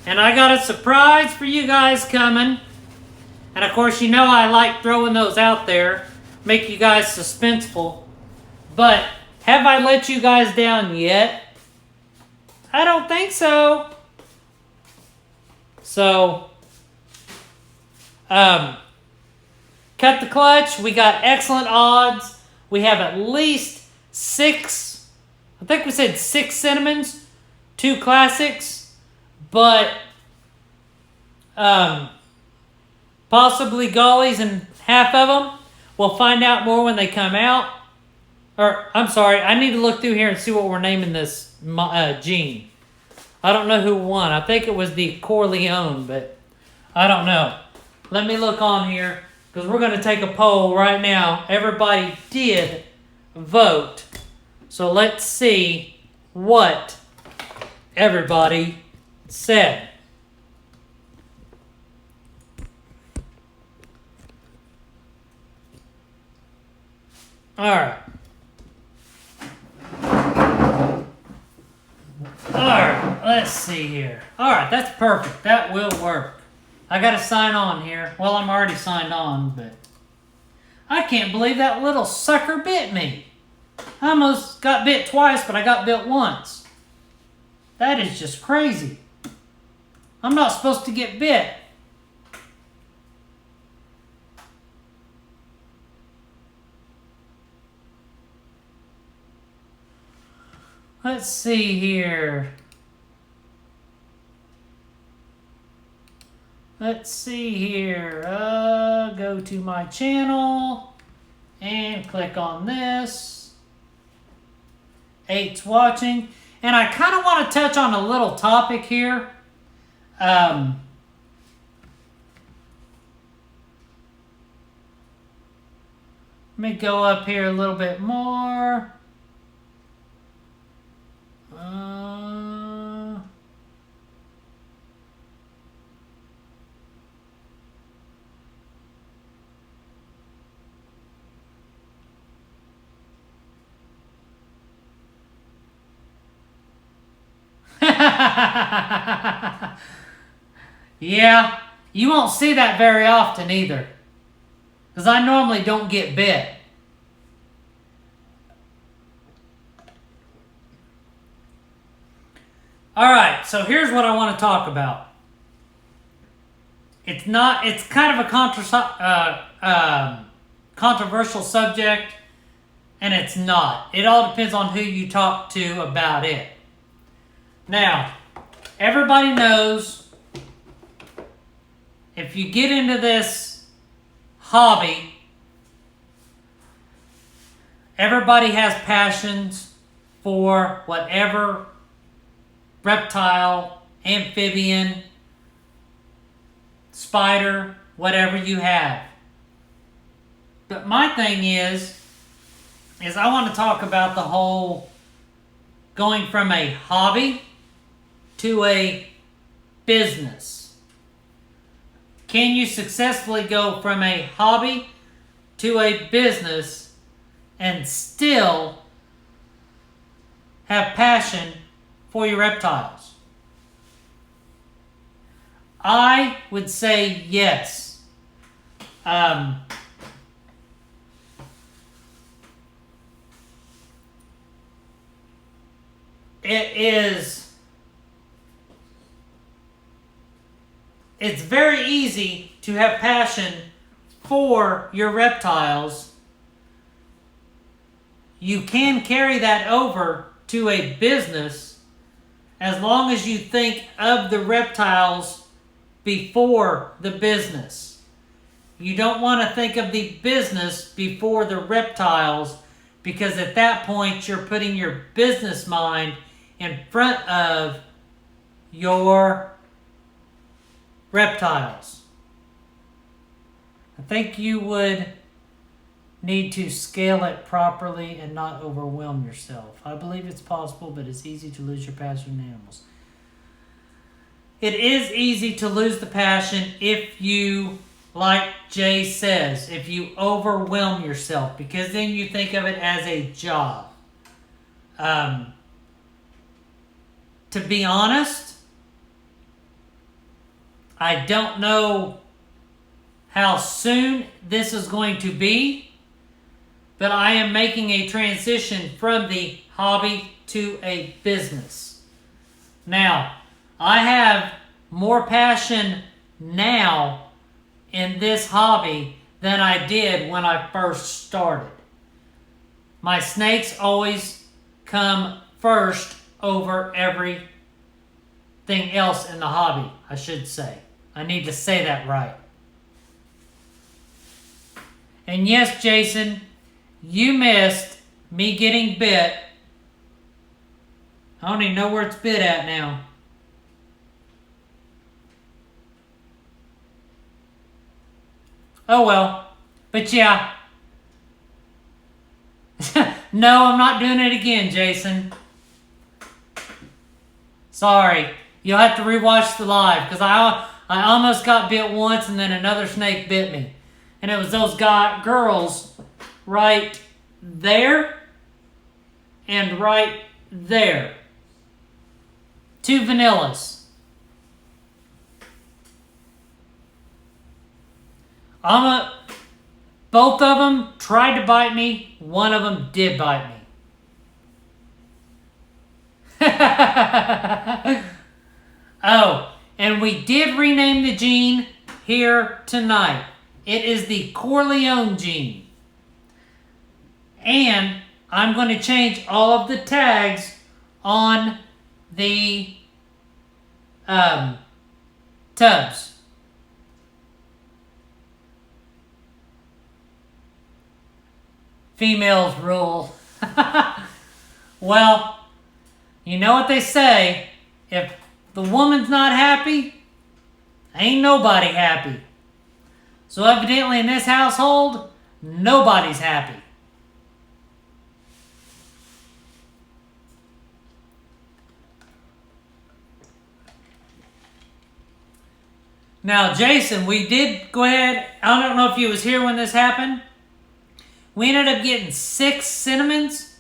And I got a surprise for you guys coming. And of course, you know I like throwing those out there. Make you guys suspenseful. But have I let you guys down yet? I don't think so. So, cut the clutch. We got excellent odds. We have at least 6, I think we said 6 cinnamons, 2 classics, but possibly gollies and half of them. We'll find out more when they come out. Or, I'm sorry, I need to look through here and see what we're naming this gene. I don't know who won. I think it was the Corleone, but I don't know. Let me look on here, because we're going to take a poll right now. Everybody did vote. So let's see what everybody said. All right. Alright, let's see here. Alright, that's perfect. That will work. I gotta sign on here. Well, I'm already signed on, but I can't believe that little sucker bit me. I almost got bit twice, but I got bit once. That is just crazy. I'm not supposed to get bit. Let's see here. Let's see here. Go to my channel and click on this. 8's watching. And I kind of want to touch on a little topic here. Let me go up here a little bit more. Yeah, you won't see that very often either, because I normally don't get bit. Alright, so here's what I want to talk about. It's kind of a controversial subject, and it's not. It all depends on who you talk to about it. Now, everybody knows if you get into this hobby. Everybody has passions for whatever reptile, amphibian, spider, whatever you have. But my thing is I want to talk about the whole going from a hobby to a business. Can you successfully go from a hobby to a business and still have passion for your reptiles? I would say yes. It's very easy to have passion for your reptiles. You can carry that over to a business as long as you think of the reptiles before the business. You don't want to think of the business before the reptiles, because at that point you're putting your business mind in front of your reptiles. I think you would need to scale it properly and not overwhelm yourself. I believe it's possible, but it's easy to lose your passion in animals. It is easy to lose the passion if you, like Jay says, if you overwhelm yourself, because then you think of it as a job. To be honest, I don't know how soon this is going to be, but I am making a transition from the hobby to a business. Now, I have more passion now in this hobby than I did when I first started. My snakes always come first over everything else in the hobby, I should say. I need to say that right. And yes, Jason, you missed me getting bit. I don't even know where it's bit at now. Oh well. But yeah. No, I'm not doing it again, Jason. Sorry. You'll have to rewatch the live, because I almost got bit once and then another snake bit me. And it was those girls right there and right there. 2 vanillas. Both of them tried to bite me. One of them did bite me. Oh, and we did rename the gene here tonight. It is the Corleone gene. And I'm going to change all of the tags on the tubs. Females rule. Well, you know what they say. If the woman's not happy, ain't nobody happy. So evidently in this household, nobody's happy. Now, Jason, we did go ahead. I don't know if you was here when this happened. We ended up getting 6 cinnamons,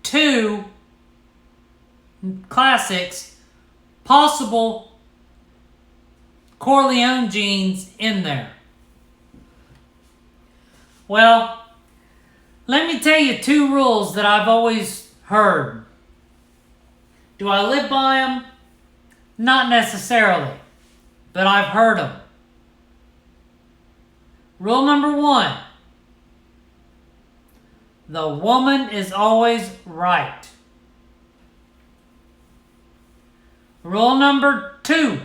2 classics, possible Corleone genes in there. Well, let me tell you 2 rules that I've always heard. Do I live by them? Not necessarily, but I've heard them. Rule number 1. The woman is always right. Rule number 2.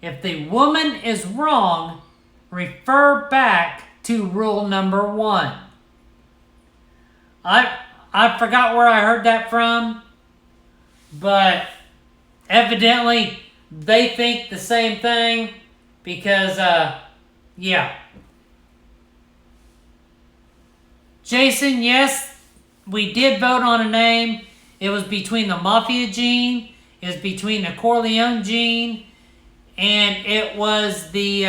If the woman is wrong, refer back to rule number 1. I forgot where I heard that from, but evidently they think the same thing because, yeah. Jason, yes, we did vote on a name. It was between the Mafia gene, it was between the Corleone gene, and it was the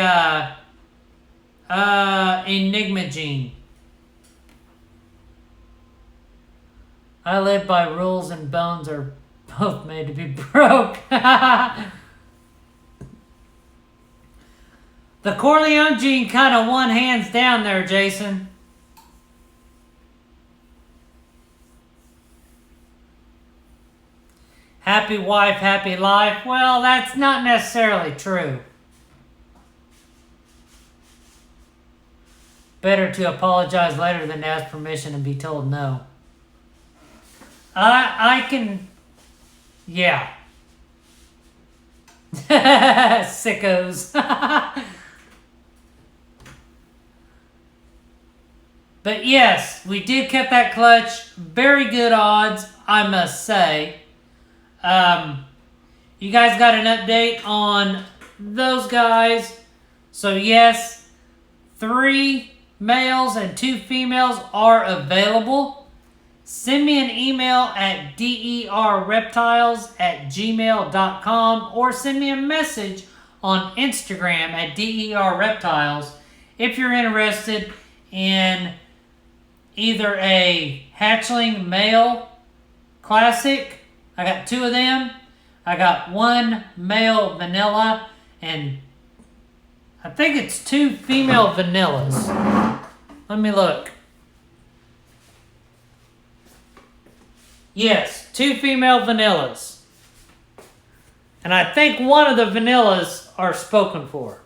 Enigma gene. I live by rules and bones are both made to be broke. The Corleone gene kind of won hands down there, Jason. Happy wife, happy life. Well, that's not necessarily true. Better to apologize later than to ask permission and be told no. I can... Yeah. Sickos. But yes, we did cut that clutch. Very good odds, I must say. You guys got an update on those guys. So yes, 3 males and 2 females are available. Send me an email at derreptiles@gmail.com or send me a message on Instagram at derreptiles if you're interested in either a hatchling male classic. I got 2 of them. I got 1 male vanilla and I think it's 2 female vanillas. Let me look. Yes, 2 female vanillas. And I think one of the vanillas are spoken for.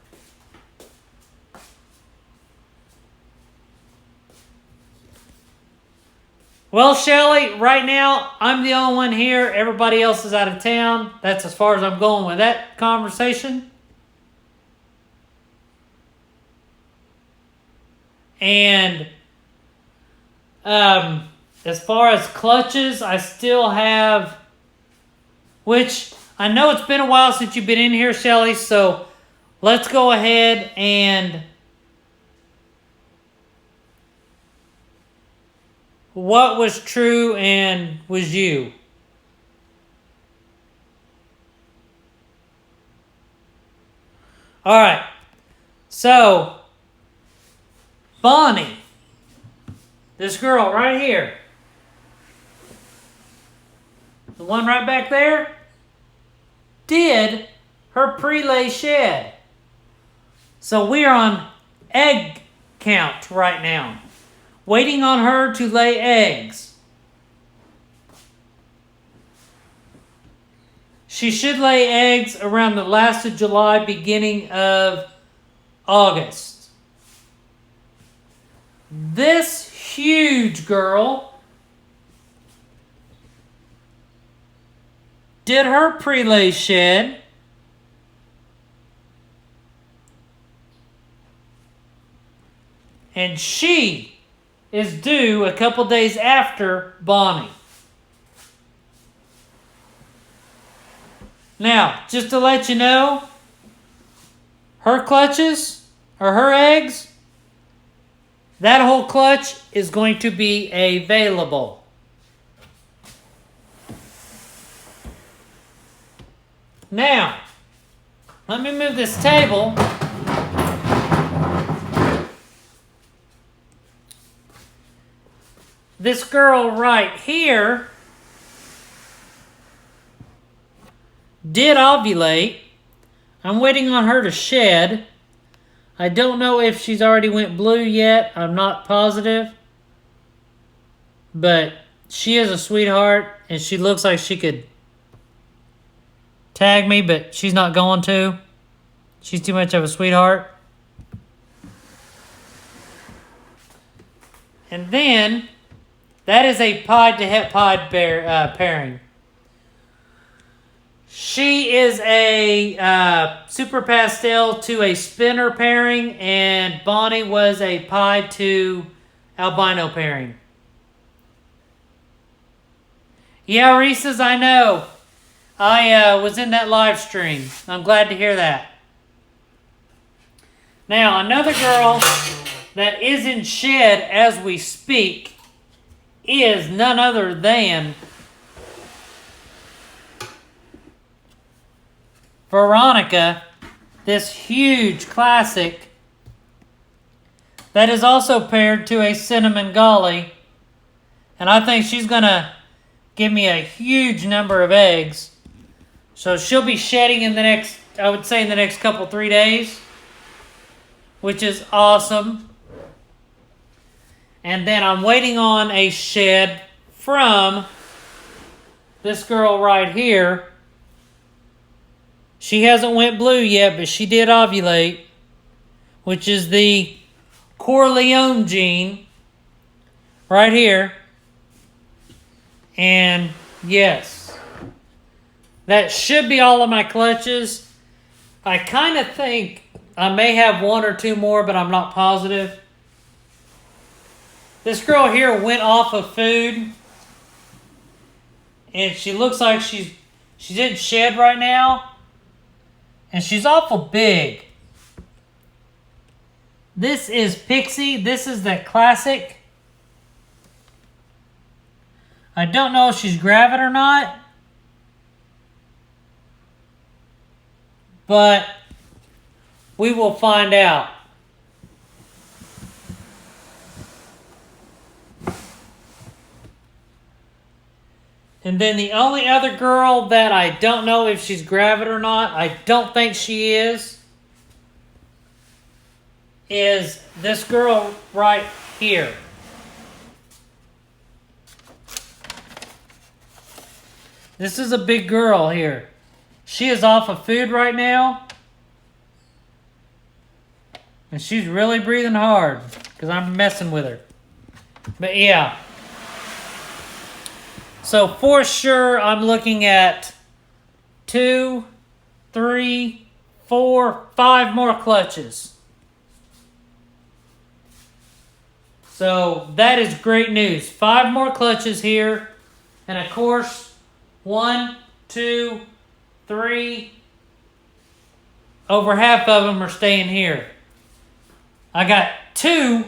Well, Shelly, right now, I'm the only one here. Everybody else is out of town. That's as far as I'm going with that conversation. And as far as clutches, I still have, which I know it's been a while since you've been in here, Shelly, so let's go ahead and what was true and was you? All right. So, Bonnie, this girl right here, the one right back there, did her pre-lay shed. So we are on egg count right now, waiting on her to lay eggs. She should lay eggs around the last of July, beginning of August. This huge girl did her pre-lay shed. And she is due a couple days after Bonnie. Now, just to let you know, her clutches, or her eggs, that whole clutch is going to be available. Now, let me move this table. This girl right here did ovulate. I'm waiting on her to shed. I don't know if she's already went blue yet. I'm not positive. But she is a sweetheart, and she looks like she could tag me, but she's not going to. She's too much of a sweetheart. And then, that is a pod to het pod pairing. She is a super pastel to a spinner pairing, and Bonnie was a pied to albino pairing. Yeah, Reese's, I know. I was in that live stream. I'm glad to hear that. Now, another girl that is in shed as we speak is none other than Veronica, this huge classic that is also paired to a cinnamon golly. And I think she's going to give me a huge number of eggs. So she'll be shedding in the next, I would say in the next couple, 3 days, which is awesome. And then I'm waiting on a shed from this girl right here. She hasn't went blue yet, but she did ovulate, which is the Corleone gene right here. And yes, that should be all of my clutches. I kind of think I may have 1 or 2 more, but I'm not positive. This girl here went off of food, and she looks like she's in shed right now. And she's awful big. This is Pixie. This is the classic. I don't know if she's gravid or not. But we will find out. And then the only other girl that I don't know if she's gravid or not, I don't think she is this girl right here. This is a big girl here. She is off of food right now. And she's really breathing hard because I'm messing with her. But yeah. So for sure, I'm looking at 2, 3, 4, 5 more clutches. So that is great news. 5 more clutches here. And of course, 1, 2, 3. Over half of them are staying here. I got 2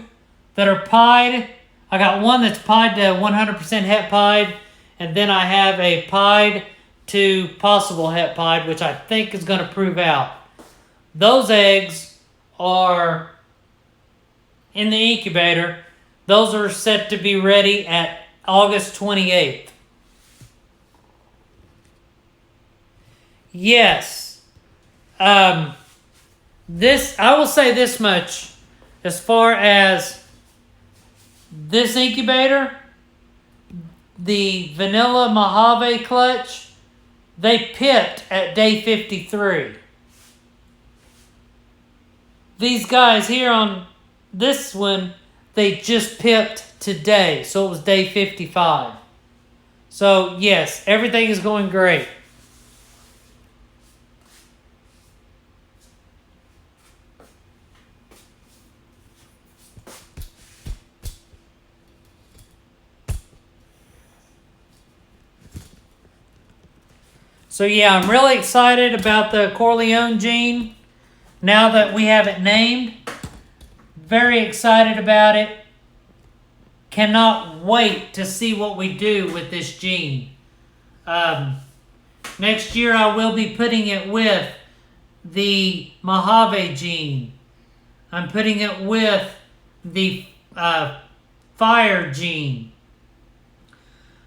that are pied. I got 1 that's pied to 100% het pied. And then I have a pied to possible het pied, which I think is going to prove out. Those eggs are in the incubator. Those are set to be ready at August 28th. Yes. This, I will say this much. As far as this incubator, the vanilla Mojave clutch, they pipped at day 53. These guys here on this one, they just pipped today, so it was day 55. So yes, everything is going great. So yeah, I'm really excited about the Corleone gene. Now that we have it named, very excited about it. Cannot wait to see what we do with this gene. Next year I will be putting it with the Mojave gene. I'm putting it with the fire gene.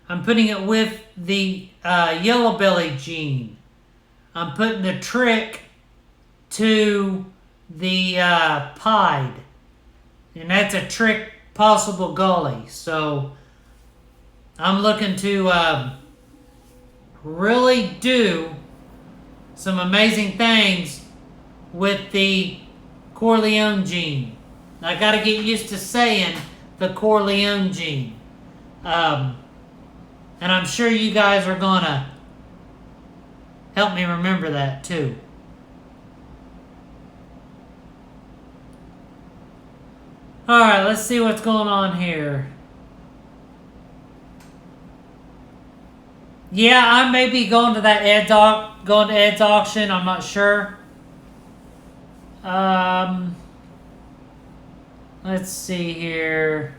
I'm putting it with the yellow belly gene. I'm putting the trick to the pied. And that's a trick possible gully. So I'm looking to really do some amazing things with the Corleone gene. I got to get used to saying the Corleone gene. And I'm sure you guys are gonna help me remember that too. Alright, let's see what's going on here. Yeah, I may be going to that Ed's auction. I'm not sure. Let's see here.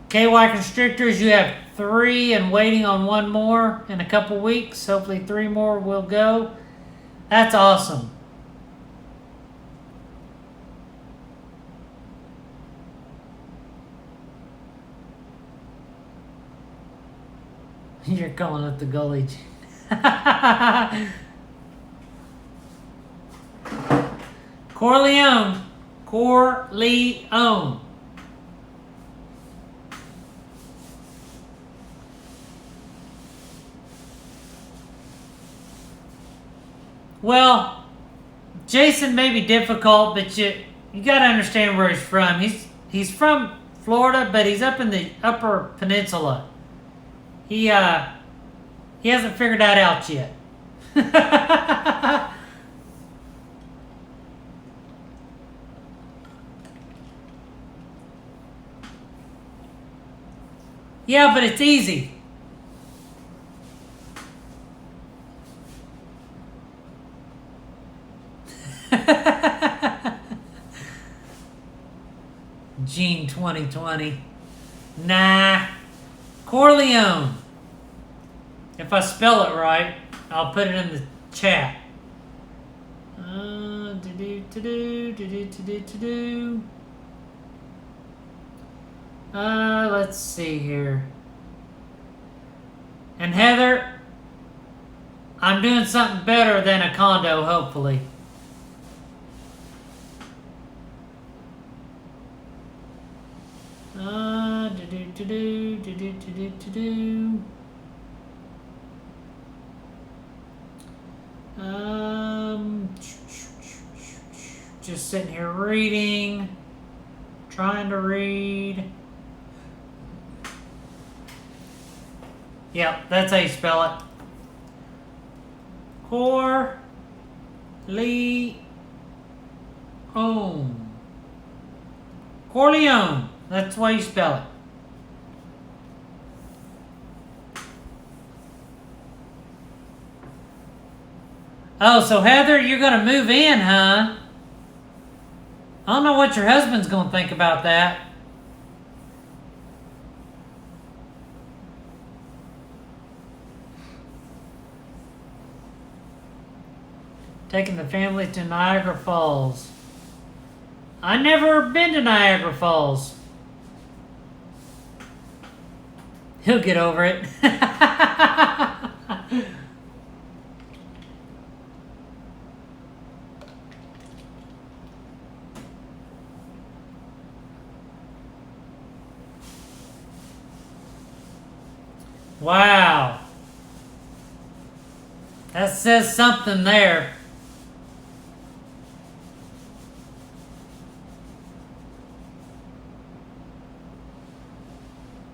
KY Constrictors, you have 3 and waiting on 1 more in a couple weeks. Hopefully 3 more will go. That's awesome. You're calling it the gully. Corleone. Corleone. Well, Jason may be difficult, but you got to understand where he's from. He's from Florida, but he's up in the Upper Peninsula. He hasn't figured that out yet. Yeah, but it's easy. Gene 2020. Nah. Corleone. If I spell it right, I'll put it in the chat. Let's see here. And Heather, I'm doing something better than a condo, hopefully. Just sitting here reading, trying to read. Yep, that's how you spell it. Corleone. Corleone. That's why you spell it. Oh, so Heather, you're going to move in, huh? I don't know what your husband's going to think about that. Taking the family to Niagara Falls. I never been to Niagara Falls. He'll get over it. Wow. That says something there.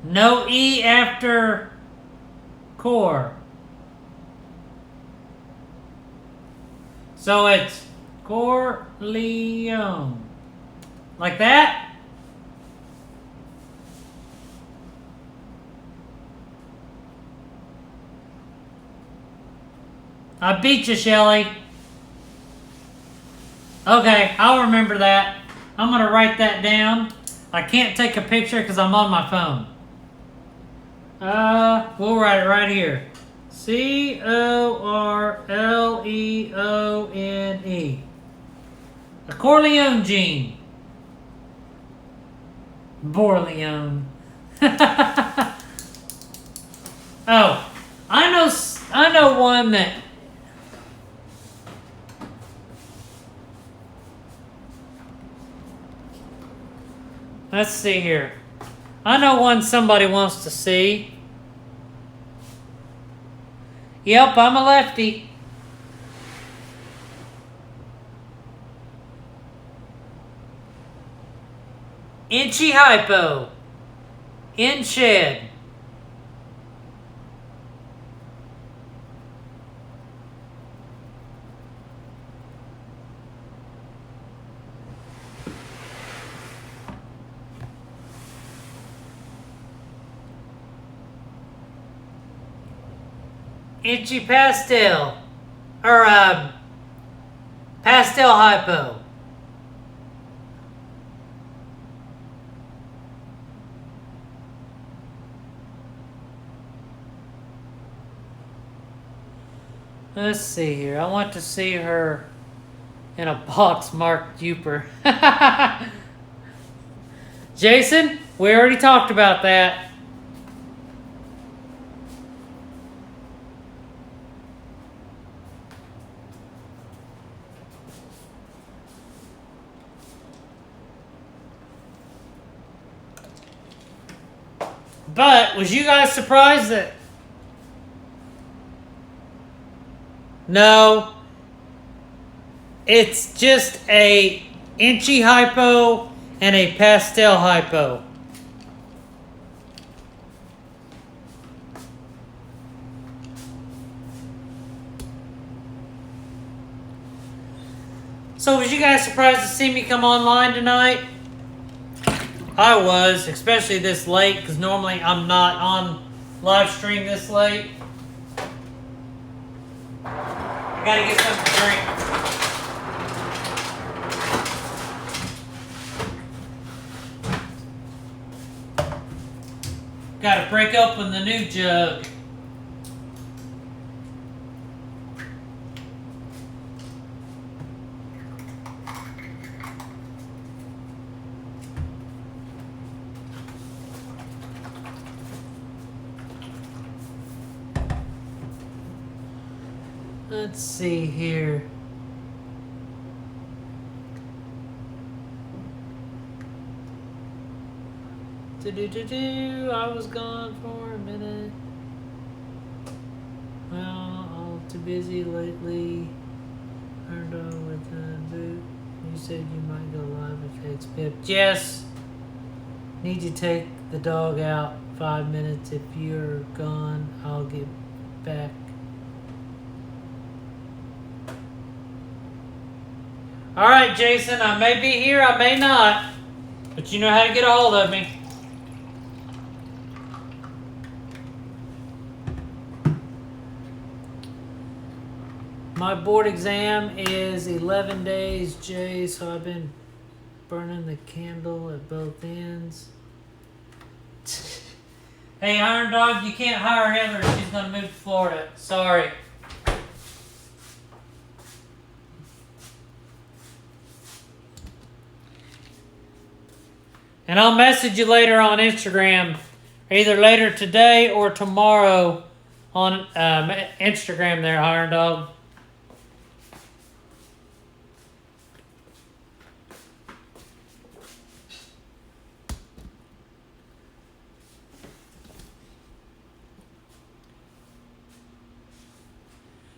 No E after core. So it's Corleone. Like that? I beat you, Shelly. Okay, I'll remember that. I'm going to write that down. I can't take a picture because I'm on my phone. We'll write it right here. Corleone. A Corleone gene. Borleone. Oh, I know one that. Let's see here. I know one somebody wants to see. Yep, I'm a lefty. Inchy hypo. In shed. Inchy pastel. Or, pastel hypo. Let's see here. I want to see her in a box marked Uper. Jason, we already talked about that. But was you guys surprised that? No. It's just a inchy hypo and a pastel hypo. So was you guys surprised to see me come online tonight? I was, especially this late, because normally I'm not on live stream this late. I gotta get something to drink. Gotta break open the new jug. Let's see here. I was gone for a minute. Well, all too busy lately. Turned on with the boot. You said you might go live if it's Pip. Yes. Need to take the dog out 5 minutes. If you're gone, I'll get back. Alright, Jason, I may be here, I may not. But you know how to get a hold of me. My board exam is 11 days, Jay, so I've been burning the candle at both ends. Hey, Iron Dog, you can't hire Heather. She's going to move to Florida. Sorry. And I'll message you later on Instagram, either later today or tomorrow on Instagram there, Iron Dog.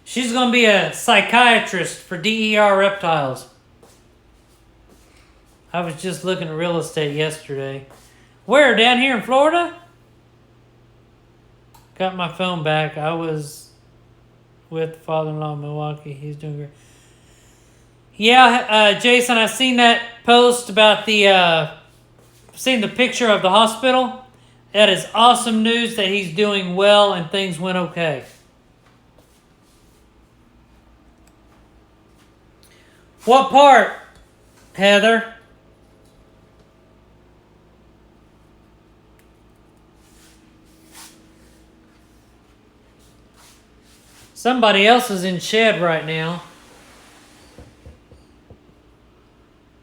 She's going to be a psychiatrist for DER Reptiles. I was just looking at real estate yesterday. Where? Down here in Florida? Got my phone back. I was with father-in-law in Milwaukee. He's doing great. Yeah, Jason, I seen that post about the... seen the picture of the hospital. That is awesome news that he's doing well and things went okay. What part, Heather? Somebody else is in shed right now.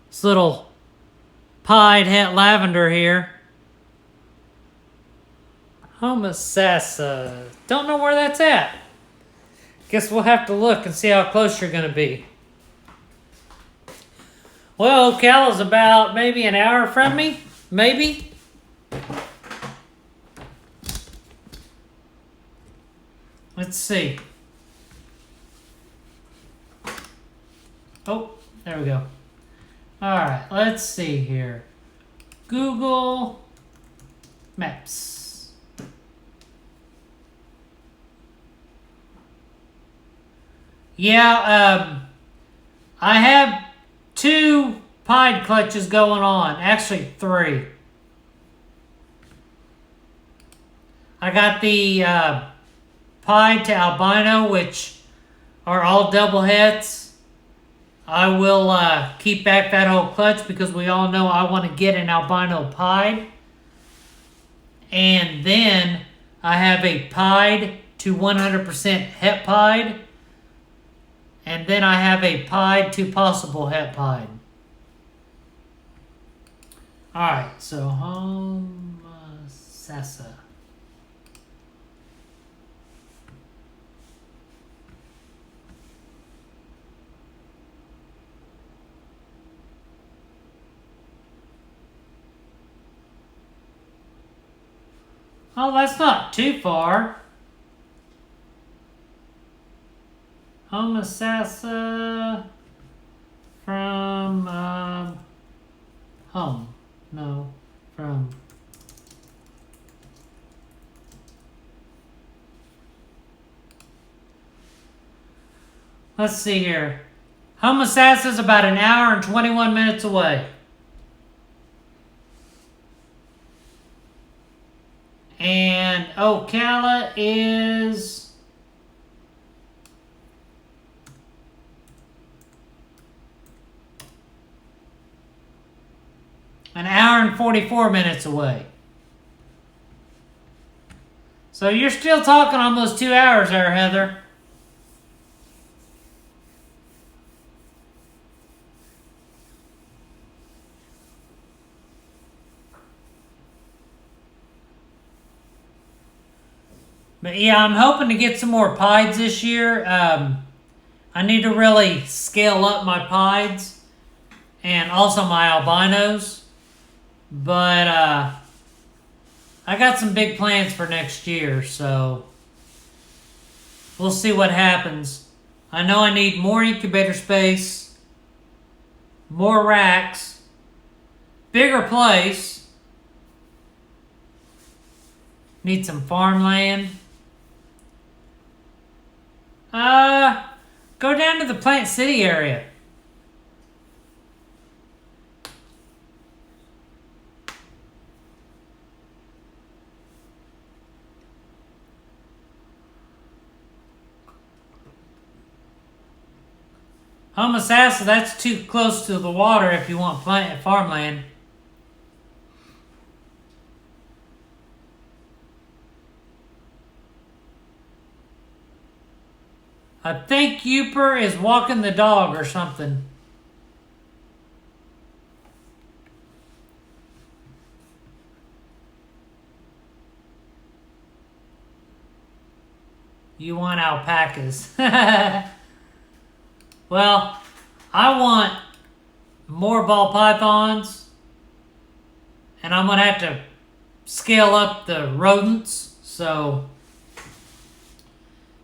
This little pied hat lavender here. Homosassa. Don't know where that's at. Guess we'll have to look and see how close you're going to be. Well, Ocala's about maybe an hour from me. Maybe. Let's see. Oh, there we go. Alright, let's see here. Google Maps. Yeah, I have 2 pied clutches going on. Actually, 3. I got the pied to albino, which are all double heads. I will keep back that whole clutch because we all know I want to get an albino pied. And then I have a pied to 100% het pied. And then I have a pied to possible het pied. Alright, so Homosassa. Oh, that's not too far. Homosassa from home. No, from let's see here. Homosassa is about an hour and 21 minutes away. And Ocala is an hour and 44 minutes away. So you're still talking almost 2 hours there, Heather. But yeah, I'm hoping to get some more pieds this year. I need to really scale up my pieds and also my albinos. But I got some big plans for next year, so we'll see what happens. I know I need more incubator space, more racks, bigger place, need some farmland. Go down to the Plant City area. Homosassa, that's too close to the water if you want farmland. I think Uper is walking the dog or something. You want alpacas. Well, I want more ball pythons. And I'm going to have to scale up the rodents. So,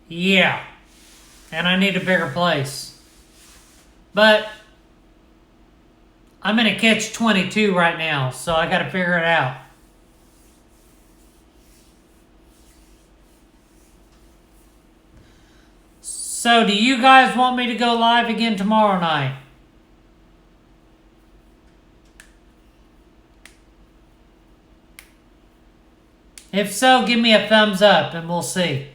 yeah. And I need a bigger place. But I'm in a catch-22 right now, so I got to figure it out. So, do you guys want me to go live again tomorrow night? If so, give me a thumbs up and we'll see.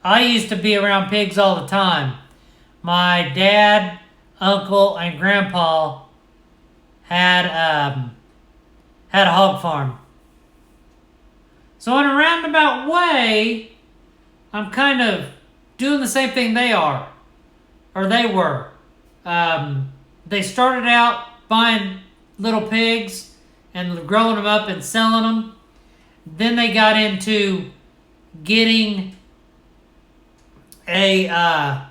I used to be around pigs all the time. My dad, uncle, and grandpa had a hog farm. So in a roundabout way, I'm kind of doing the same thing they are. Or they were. They started out buying little pigs and growing them up and selling them. Then they got into getting a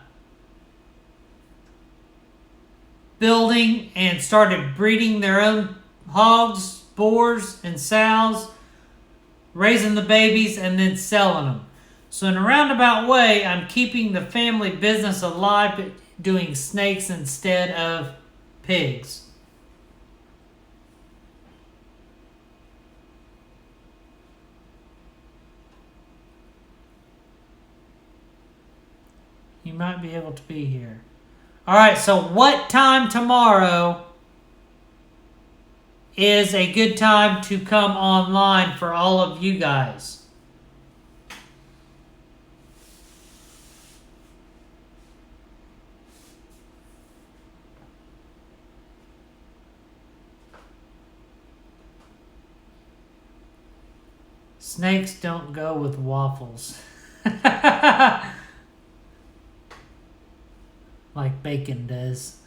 building and started breeding their own hogs, boars, and sows, raising the babies, and then selling them. So in a roundabout way, I'm keeping the family business alive, but doing snakes instead of pigs. You might be able to be here. All right, so what time tomorrow is a good time to come online for all of you guys? Snakes don't go with waffles. Like bacon does.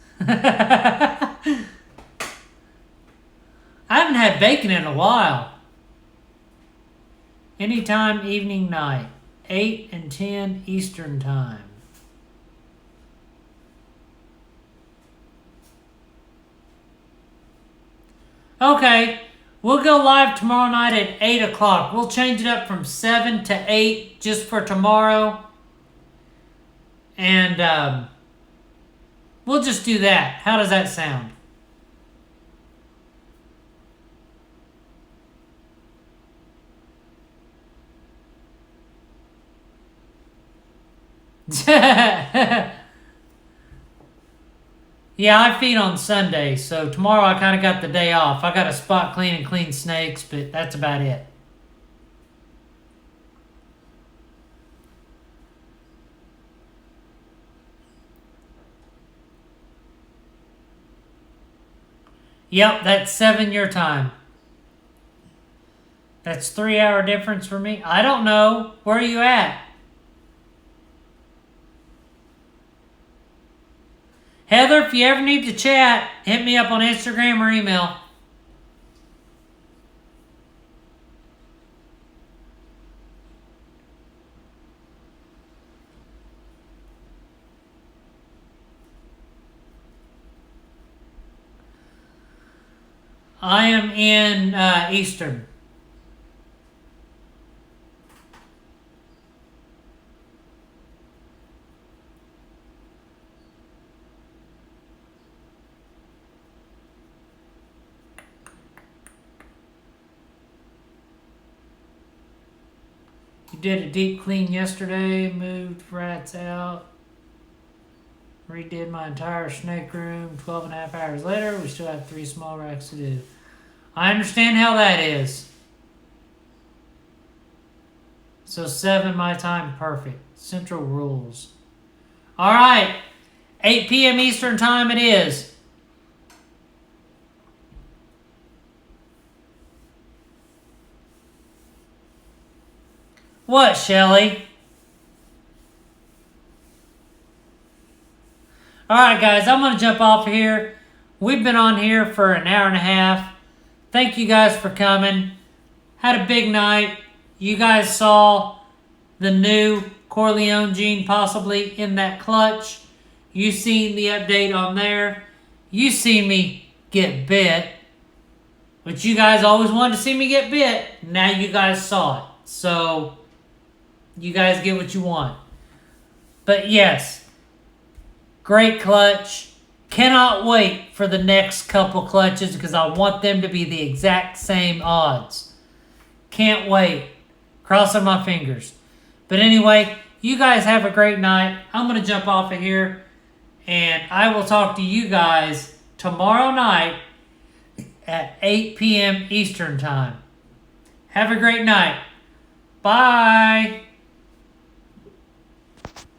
I haven't had bacon in a while. Anytime, evening, night. 8 and 10 Eastern time. Okay. We'll go live tomorrow night at 8 o'clock. We'll change it up from 7 to 8 just for tomorrow. And we'll just do that. How does that sound? Yeah, I feed on Sunday, so tomorrow I kind of got the day off. I got to spot clean and clean snakes, but that's about it. Yep, that's 7 your time. That's 3-hour difference for me. I don't know. Where are you at? Heather, if you ever need to chat, hit me up on Instagram or email. I am in Eastern. You did a deep clean yesterday, moved rats out, redid my entire snake room. 12 and a half hours later, we still have 3 small racks to do. I understand how that is. So 7 my time, perfect. Central rules. All right, 8 p.m. Eastern time it is. What, Shelly? Alright, guys, I'm going to jump off here. We've been on here for an hour and a half. Thank you guys for coming. Had a big night. You guys saw the new Corleone gene possibly in that clutch. You seen the update on there. You seen me get bit. But you guys always wanted to see me get bit. Now you guys saw it. So you guys get what you want. But yes, great clutch. Cannot wait for the next couple clutches because I want them to be the exact same odds. Can't wait. Crossing my fingers. But anyway, you guys have a great night. I'm going to jump off of here. And I will talk to you guys tomorrow night at 8 p.m. Eastern time. Have a great night. Bye.